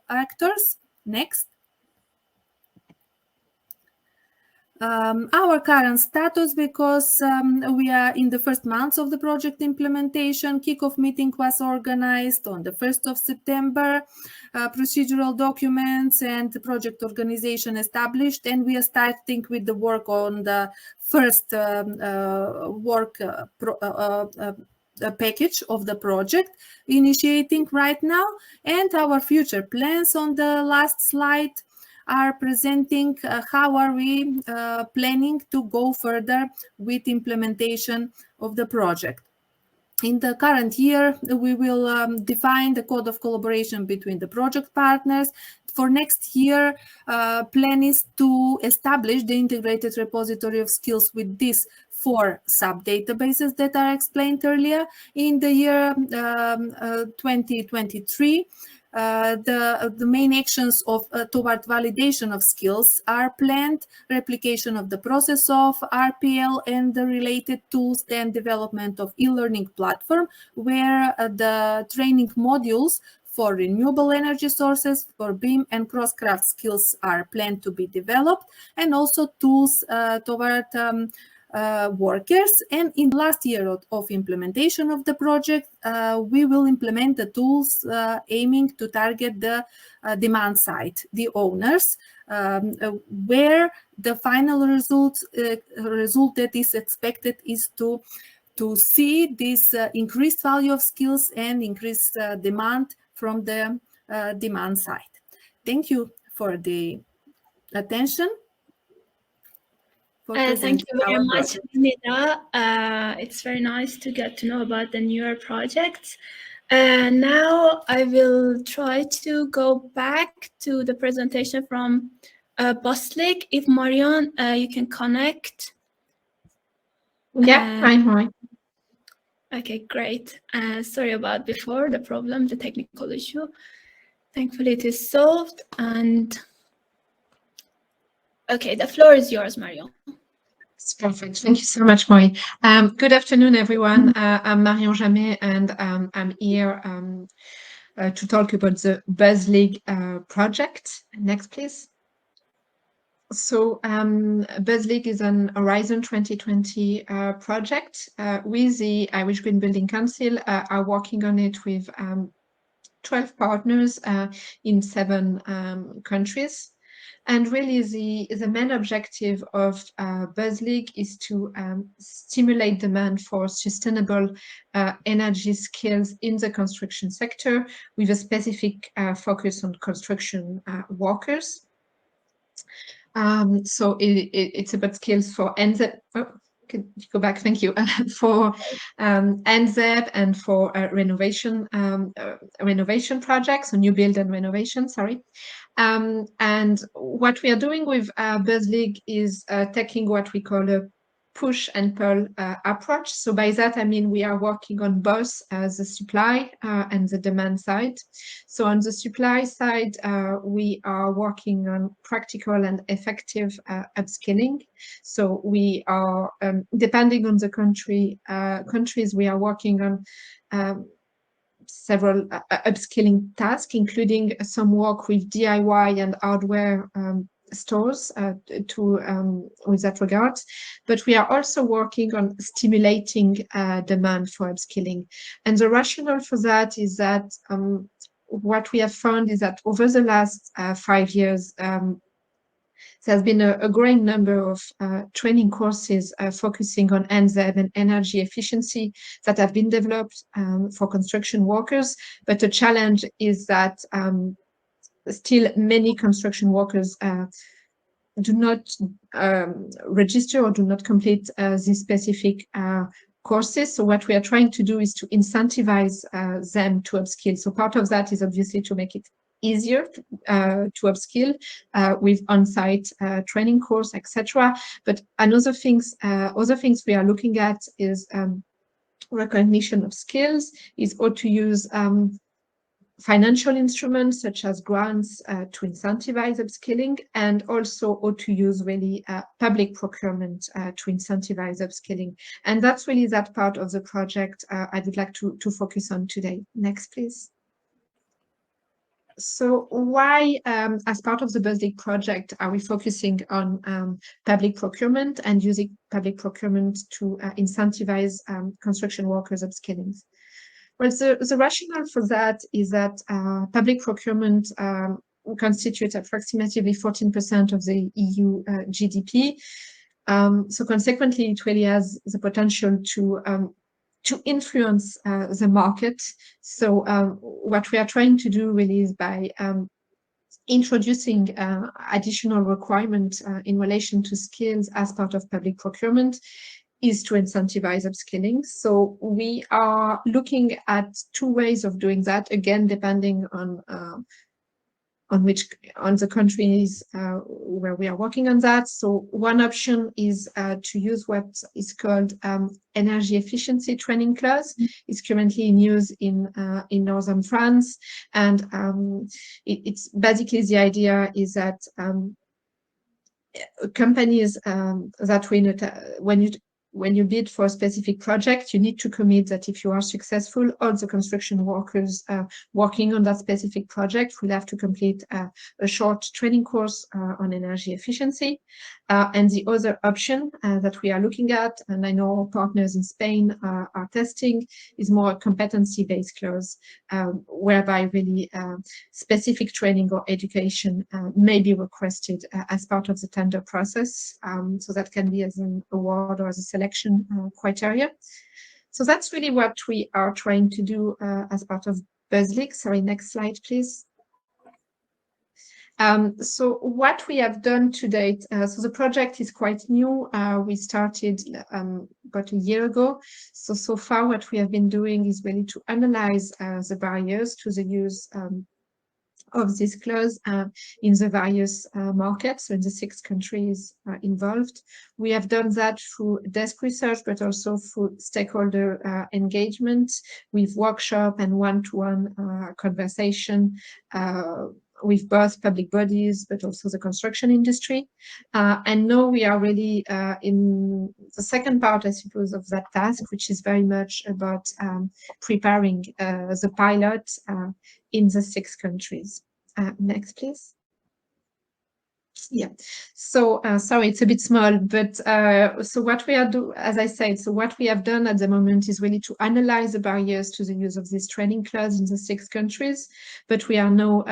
actors. Next. Our current status, because we are in the first months of the project implementation. Kickoff meeting was organized on the 1st of September. Procedural documents and project organization established, and we are starting with the work on the first package of the project, initiating right now. And our future plans on the last slide are presenting how are we planning to go further with implementation of the project. In the current year, we will define the code of collaboration between the project partners. For next year, plan is to establish the integrated repository of skills with these 4 sub-databases that are explained earlier. In the year 2023, the main actions toward validation of skills are planned: replication of the process of RPL and the related tools, then development of e-learning platform, where the training modules for renewable energy sources, for BIM and cross-craft skills are planned to be developed, and also tools toward workers. And in last year of implementation of the project, we will implement the tools aiming to target the demand side, the owners, where the final result that is expected is to see this increased value of skills and increased demand from the demand side. Thank you for the attention. Thank you very much, Nida. It's very nice to get to know about the newer projects. Now I will try to go back to the presentation from Boslik. If Marion, you can connect. Yeah, I'm on. Okay, great. Sorry about before, the problem, the technical issue. Thankfully it is solved. And okay, the floor is yours, Marion. It's perfect. Thank you so much, Moi. Good afternoon, everyone. I'm Marion Jamet, and I'm here to talk about the BuzzLeague project. Next, please. So BuzzLeague is an Horizon 2020 project. We, the Irish Green Building Council, are working on it with 12 partners in 7 countries. And really the main objective of BuzzLeague is to stimulate demand for sustainable energy skills in the construction sector with a specific focus on construction workers. So it's about skills for NZEP. Oh, could you go back? Thank you. For NZEP and for renovation projects, so new build and renovation. Sorry. And what we are doing with BuzzLeague is taking what we call a push and pull approach. So by that, I mean we are working on both the supply and the demand side. So on the supply side, we are working on practical and effective upskilling. So we are, depending on the countries, we are working on several upskilling tasks, including some work with DIY and hardware stores with that regard. But we are also working on stimulating demand for upskilling. And the rationale for that is that what we have found is that over the last 5 years, there's been a growing number of training courses focusing on NZEP and energy efficiency that have been developed for construction workers. But the challenge is that still many construction workers do not register or do not complete these specific courses. So what we are trying to do is to incentivize them to upskill. So part of that is obviously to make it easier to upskill with on-site training course, etc. But other things we are looking at is recognition of skills, is how to use financial instruments such as grants to incentivize upskilling, and also how to use really public procurement to incentivize upskilling. And that's really that part of the project I would like to focus on today. Next, please. So why, as part of the BuzzLeague project, are we focusing on public procurement and using public procurement to incentivize construction workers' upskilling? Well, the rationale for that is that public procurement constitutes approximately 14% of the EU GDP. So consequently, it really has the potential to influence the market. So what we are trying to do really is by introducing additional requirements in relation to skills as part of public procurement is to incentivize upskilling. So we are looking at 2 ways of doing that, again, depending on the countries where we are working on that. So one option is to use what is called energy efficiency training class. It's currently in use in northern France, and it's basically the idea is that companies that when you bid for a specific project, you need to commit that if you are successful, all the construction workers working on that specific project will have to complete a short training course on energy efficiency. And the other option that we are looking at, and I know our partners in Spain are testing, is more a competency-based clause, whereby really specific training or education may be requested as part of the tender process. So that can be as an award or as a selection criteria. So that's really what we are trying to do as part of BuzzLeague. Sorry, next slide, please. So what we have done to date, so the project is quite new. We started about a year ago. So far what we have been doing is really to analyze the barriers to the use of this clause in the various markets, so in the 6 countries involved. We have done that through desk research, but also through stakeholder engagement with workshop and one-to-one conversation with both public bodies, but also the construction industry. And now we are really in the second part, I suppose, of that task, which is very much about preparing the pilot in the 6 countries. Next, please. Yeah, so sorry, it's a bit small, but so what we are as I said, so what we have done at the moment is really to analyze the barriers to the use of this training class in the 6 countries, but we are now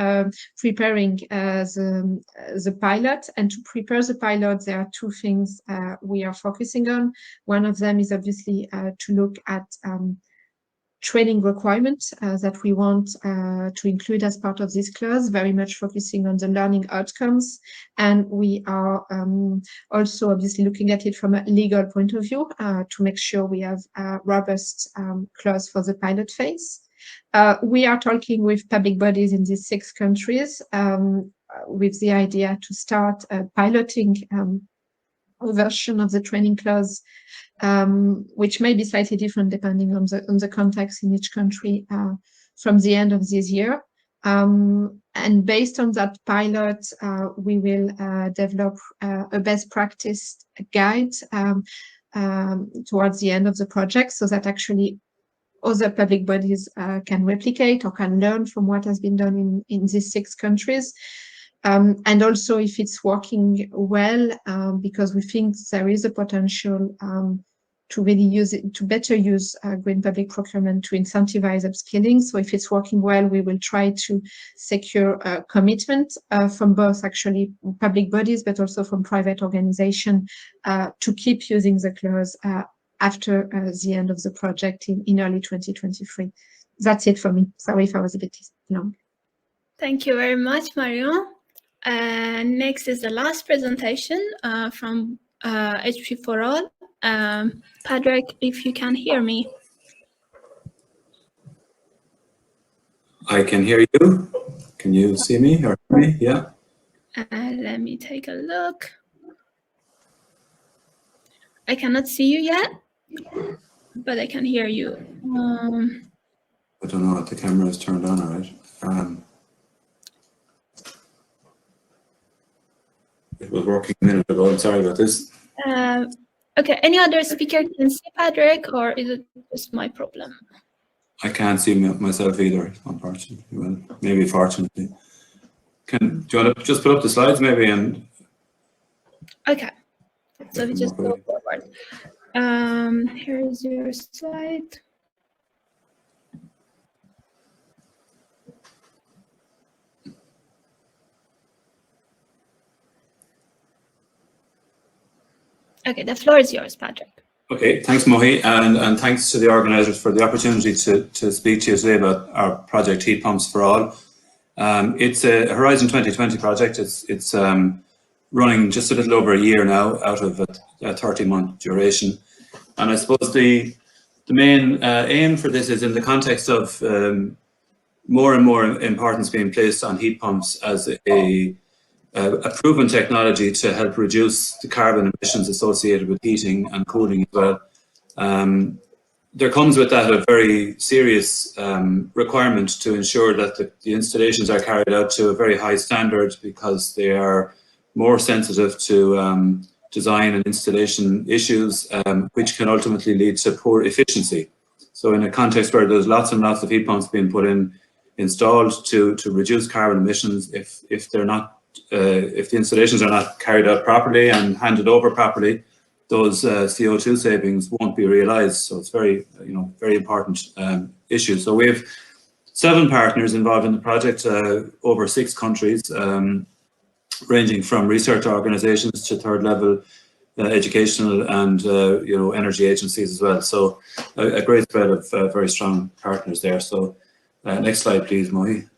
preparing the pilot, and to prepare the pilot, there are 2 things we are focusing on. One of them is obviously to look at training requirements that we want to include as part of this class, very much focusing on the learning outcomes. And we are also obviously looking at it from a legal point of view to make sure we have a robust clause for the pilot phase. We are talking with public bodies in these 6 countries with the idea to start piloting a version of the training clause, which may be slightly different depending on the context in each country from the end of this year. And based on that pilot, we will develop a best practice guide towards the end of the project, so that actually other public bodies can replicate or can learn from what has been done in these 6 countries. And also if it's working well, because we think there is a potential to really use it, to better use green public procurement to incentivize upskilling. So if it's working well, we will try to secure a commitment from both actually public bodies, but also from private organizations to keep using the clause after the end of the project in early 2023. That's it for me. Sorry if I was a bit long. Thank you very much, Marion. Next is the last presentation from HP for All. Patrick, if you can hear me. I can hear you. Can you see me or hear me? Yeah. Let me take a look. I cannot see you yet, but I can hear you. I don't know if the camera is turned on, all right. It was working a minute ago. I'm sorry about this. Okay, any other speaker can see Patrick, or is it just my problem? I can't see myself either, unfortunately. Well, maybe fortunately. Do you want to just put up the slides maybe? And okay, so we just go forward. Here is your slide. Okay, the floor is yours, Patrick. Okay, thanks, Mohi, and thanks to the organisers for the opportunity to speak to you today about our project Heat Pumps for All. It's a Horizon 2020 project. It's running just a little over a year now, out of a 30-month duration. And I suppose the main aim for this is in the context of more and more importance being placed on heat pumps as a proven technology to help reduce the carbon emissions associated with heating and cooling as well. There comes with that a very serious requirement to ensure that the installations are carried out to a very high standard, because they are more sensitive to design and installation issues, which can ultimately lead to poor efficiency. So in a context where there's lots and lots of heat pumps being installed to reduce carbon emissions, if they're not if the installations are not carried out properly and handed over properly, those CO2 savings won't be realised. So it's very important issue. So we have 7 partners involved in the project, over 6 countries, ranging from research organisations to third-level educational and energy agencies as well. So a great spread of very strong partners there. So next slide, please, Mohi.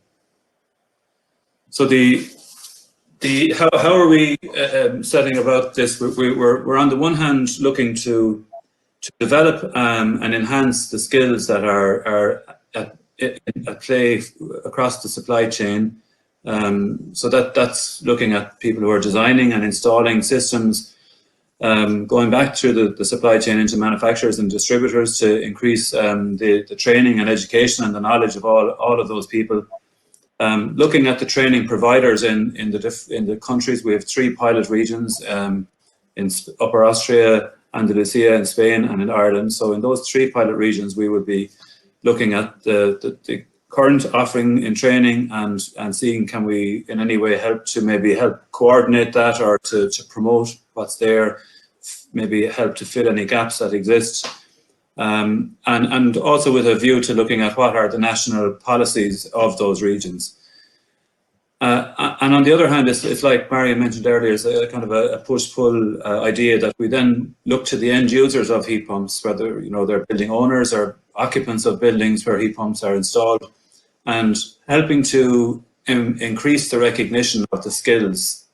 So how are we setting about this? We're on the one hand looking to develop and enhance the skills that are at play across the supply chain. So that's looking at people who are designing and installing systems, going back through the supply chain into manufacturers and distributors to increase the training and education and the knowledge of all of those people. Looking at the training providers in the countries, we have 3 pilot regions in Upper Austria, Andalusia in Spain, and in Ireland. So in those 3 pilot regions, we would be looking at the current offering in training and seeing can we in any way help to maybe help coordinate that or to promote what's there, maybe help to fill any gaps that exist. And also with a view to looking at what are the national policies of those regions. And on the other hand, it's like Marion mentioned earlier, it's a kind of a push-pull idea that we then look to the end users of heat pumps, whether they're building owners or occupants of buildings where heat pumps are installed, and helping to increase the recognition of the skills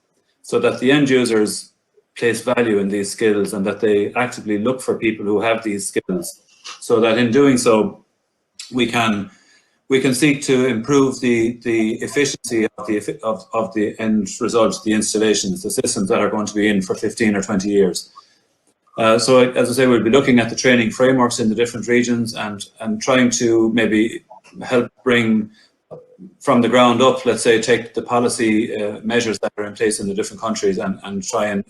so that the end users place value in these skills and that they actively look for people who have these skills, so that in doing so we can seek to improve the efficiency of the end result, the installations, the systems that are going to be in for 15 or 20 years. So as I say, we'll be looking at the training frameworks in the different regions and trying to maybe help bring from the ground up, let's say, take the policy measures that are in place in the different countries and try and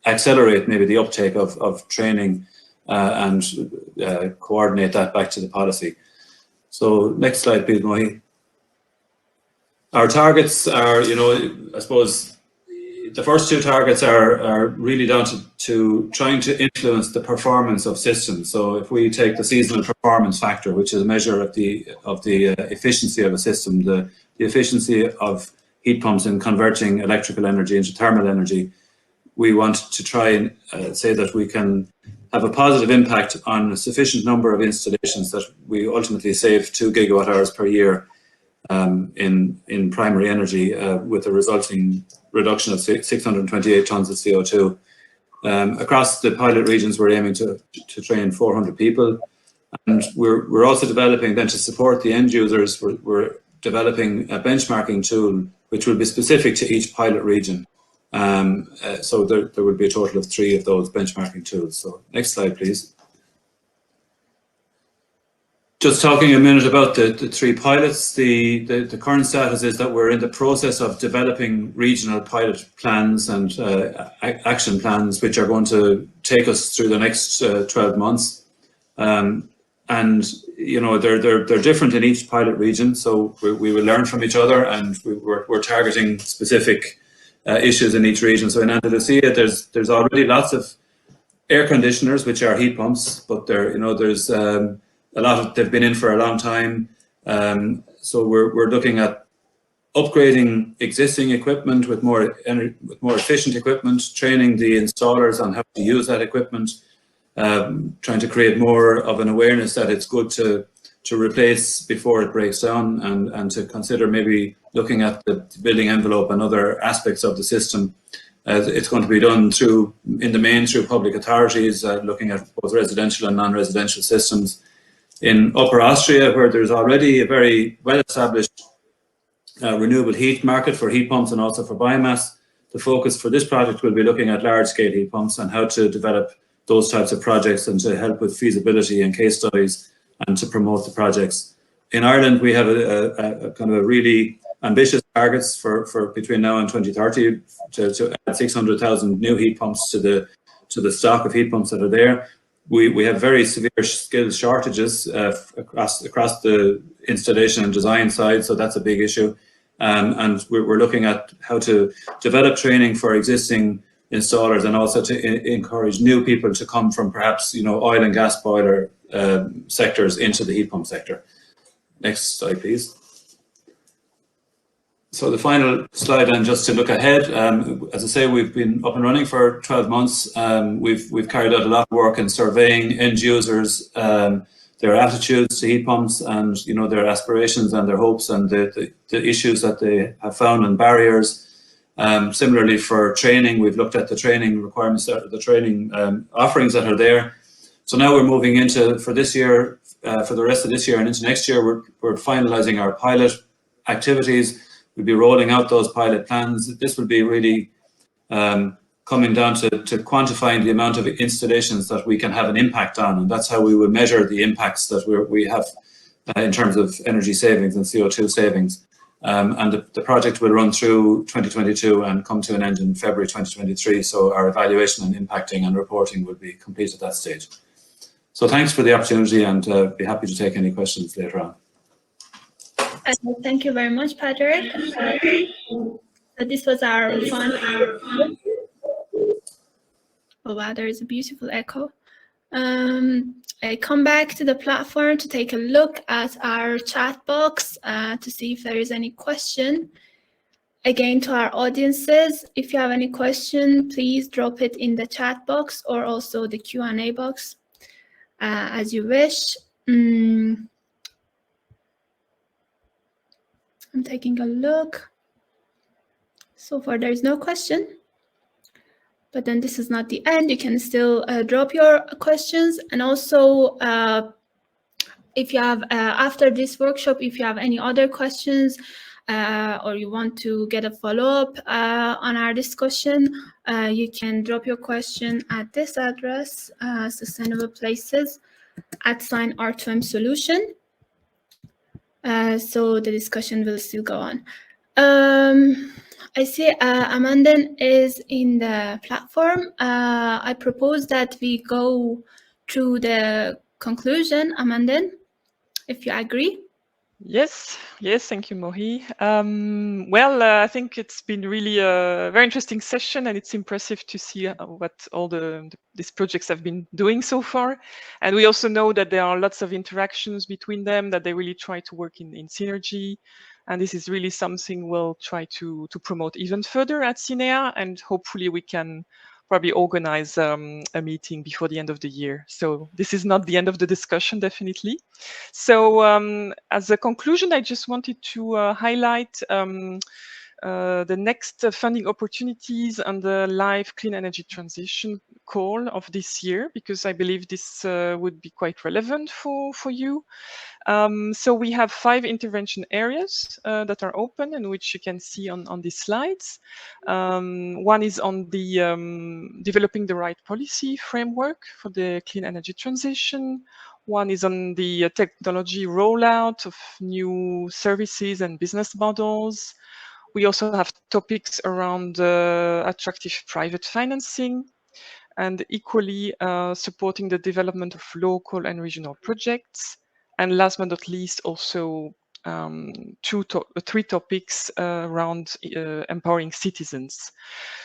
accelerate maybe the uptake of training and coordinate that back to the policy. So next slide, please, Mohi. Our targets are, I suppose, the first two targets are really down to trying to influence the performance of systems. So if we take the seasonal performance factor, which is a measure of the efficiency of a system, the efficiency of heat pumps in converting electrical energy into thermal energy, we want to try and say that we can have a positive impact on a sufficient number of installations that we ultimately save 2 gigawatt hours per year in primary energy with a resulting reduction of 628 tons of CO2. Across the pilot regions, we're aiming to train 400 people. And we're also developing then to support the end users, we're developing a benchmarking tool which will be specific to each pilot region. So there will be a total of 3 of those benchmarking tools. So next slide, please. Just talking a minute about the 3 pilots, the current status is that we're in the process of developing regional pilot plans and action plans, which are going to take us through the next 12 months. And they're different in each pilot region, so we will learn from each other, and we're targeting specific issues in each region. So in Andalusia, there's already lots of air conditioners, which are heat pumps, but there's a lot of, they've been in for a long time. So we're looking at upgrading existing equipment with more efficient equipment, training the installers on how to use that equipment, trying to create more of an awareness that it's good to replace before it breaks down, and to consider maybe looking at the building envelope and other aspects of the system. It's going to be done in the main through public authorities, looking at both residential and non-residential systems. In Upper Austria, where there's already a very well-established renewable heat market for heat pumps and also for biomass, the focus for this project will be looking at large-scale heat pumps and how to develop those types of projects and to help with feasibility and case studies and to promote the projects. In Ireland, we have a kind of a really ambitious targets for between now and 2030 to add 600,000 new heat pumps to the stock of heat pumps that are there. We have very severe skills shortages across the installation and design side, so that's a big issue. And we're looking at how to develop training for existing installers and also to encourage new people to come from perhaps oil and gas boiler sectors into the heat pump sector. Next slide, please. So the final slide, and just to look ahead, as I say, we've been up and running for 12 months. We've carried out a lot of work in surveying end users, their attitudes to heat pumps, and their aspirations and their hopes and the issues that they have found and barriers. Similarly, for training, we've looked at the training requirements, the training offerings that are there. So now we're moving into, for this year, for the rest of this year and into next year, we're finalizing our pilot activities. We'll be rolling out those pilot plans. This will be really coming down to quantifying the amount of installations that we can have an impact on, and that's how we will measure the impacts that we have in terms of energy savings and CO2 savings. And the project will run through 2022 and come to an end in February 2023. So our evaluation and impacting and reporting will be complete at that stage. So thanks for the opportunity, and be happy to take any questions later on. Thank you very much, Patrick. So this was our fun. Oh wow, there is a beautiful echo. I come back to the platform to take a look at our chat box to see if there is any question. Again, to our audiences, if you have any question, please drop it in the chat box or also the Q&A box, as you wish. I'm taking a look. So far, there is no question. But then this is not the end. You can still drop your questions. And also, if you have, after this workshop, if you have any other questions or you want to get a follow-up on our discussion, you can drop your question at this address, sustainableplaces@R2M Solution. So the discussion will still go on. I see Amandan is in the platform. I propose that we go through the conclusion, Amandan, if you agree. Yes, thank you, Mohi. I think it's been really a very interesting session, and it's impressive to see what all these projects have been doing so far. And we also know that there are lots of interactions between them, that they really try to work in synergy. And this is really something we'll try to promote even further at CINEA, and hopefully we can probably organize a meeting before the end of the year. So this is not the end of the discussion, definitely. So as a conclusion, I just wanted to highlight the next funding opportunities and the live clean energy transition call of this year, because I believe this would be quite relevant for you. So we have 5 intervention areas that are open and which you can see on these slides. One is on the developing the right policy framework for the clean energy transition. One is on the technology rollout of new services and business models. We also have topics around attractive private financing, and equally supporting the development of local and regional projects. And last but not least, also 3 topics around empowering citizens.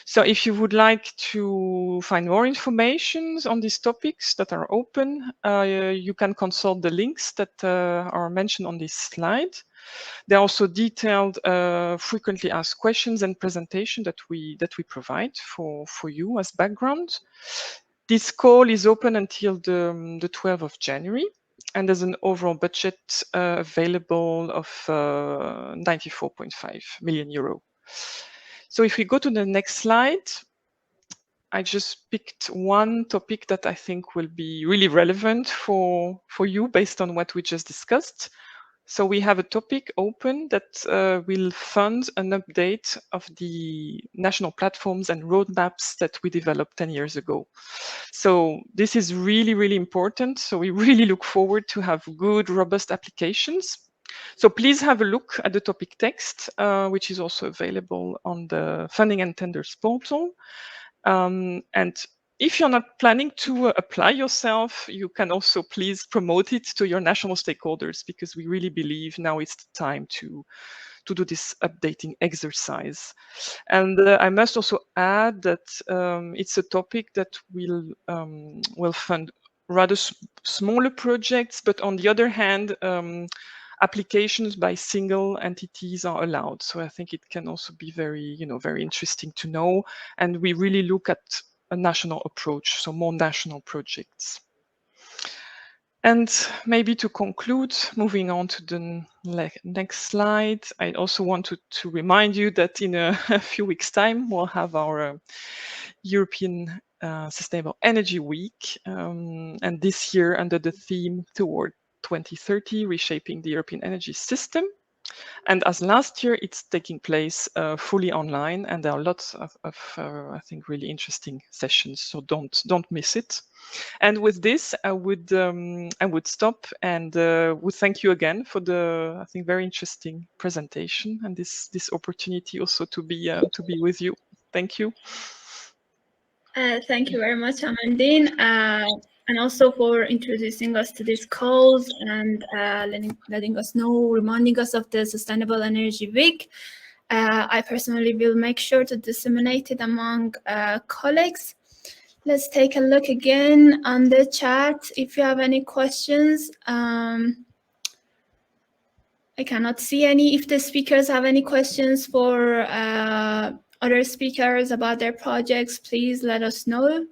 So if you would like to find more information on these topics that are open, you can consult the links that are mentioned on this slide. There are also detailed frequently asked questions and presentation that we provide for you as background. This call is open until the 12th of January, and there's an overall budget available of 94.5 million euro. So if we go to the next slide, I just picked one topic that I think will be really relevant for you based on what we just discussed. So we have a topic open that will fund an update of the national platforms and roadmaps that we developed 10 years ago. So this is really, really important. So we really look forward to have good, robust applications. So please have a look at the topic text, which is also available on the Funding and Tenders portal. And if you're not planning to apply yourself, you can also please promote it to your national stakeholders, because we really believe now is the time to do this updating exercise. And I must also add that it's a topic that will fund rather smaller projects, but on the other hand, applications by single entities are allowed. So I think it can also be very interesting to know. And we really look at a national approach, so more national projects. And maybe to conclude, moving on to the next slide, I also wanted to remind you that in a few weeks' time, we'll have our European Sustainable Energy Week. And this year, under the theme Toward 2030, Reshaping the European Energy System. And as last year, it's taking place fully online, and there are lots of I think, really interesting sessions. So don't miss it. And with this, I would stop and would thank you again for the, I think, very interesting presentation and this opportunity also to be with you. Thank you. Thank you very much, Amandine. and also for introducing us to this cause and letting us know, reminding us of the Sustainable Energy Week. I personally will make sure to disseminate it among colleagues. Let's take a look again on the chat if you have any questions. I cannot see any. If the speakers have any questions for other speakers about their projects, please let us know,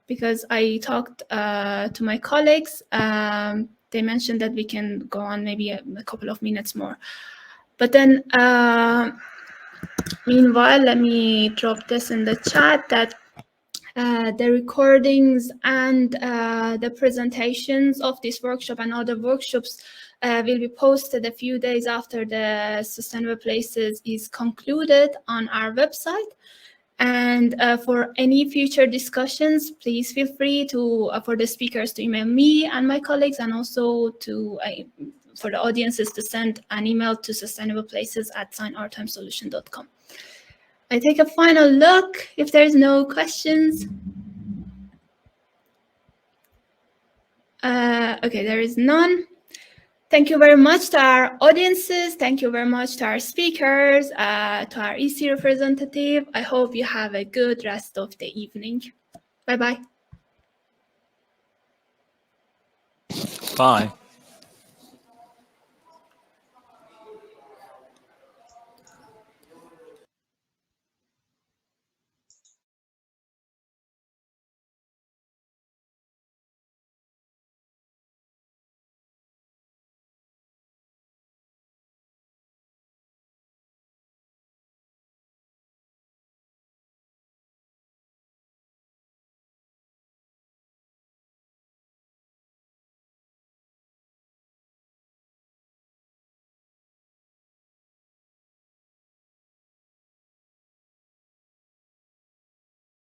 because I talked to my colleagues. They mentioned that we can go on maybe a couple of minutes more. But then, meanwhile, let me drop this in the chat that the recordings and the presentations of this workshop and other workshops will be posted a few days after the Sustainable Places is concluded on our website. And for any future discussions, please feel free to for the speakers to email me and my colleagues, and also to for the audiences to send an email to sustainableplaces@signrtimesolution.com. I take a final look if there's no questions. Okay, there is none. Thank you very much to our audiences. Thank you very much to our speakers, to our EC representative. I hope you have a good rest of the evening. Bye-bye. Bye.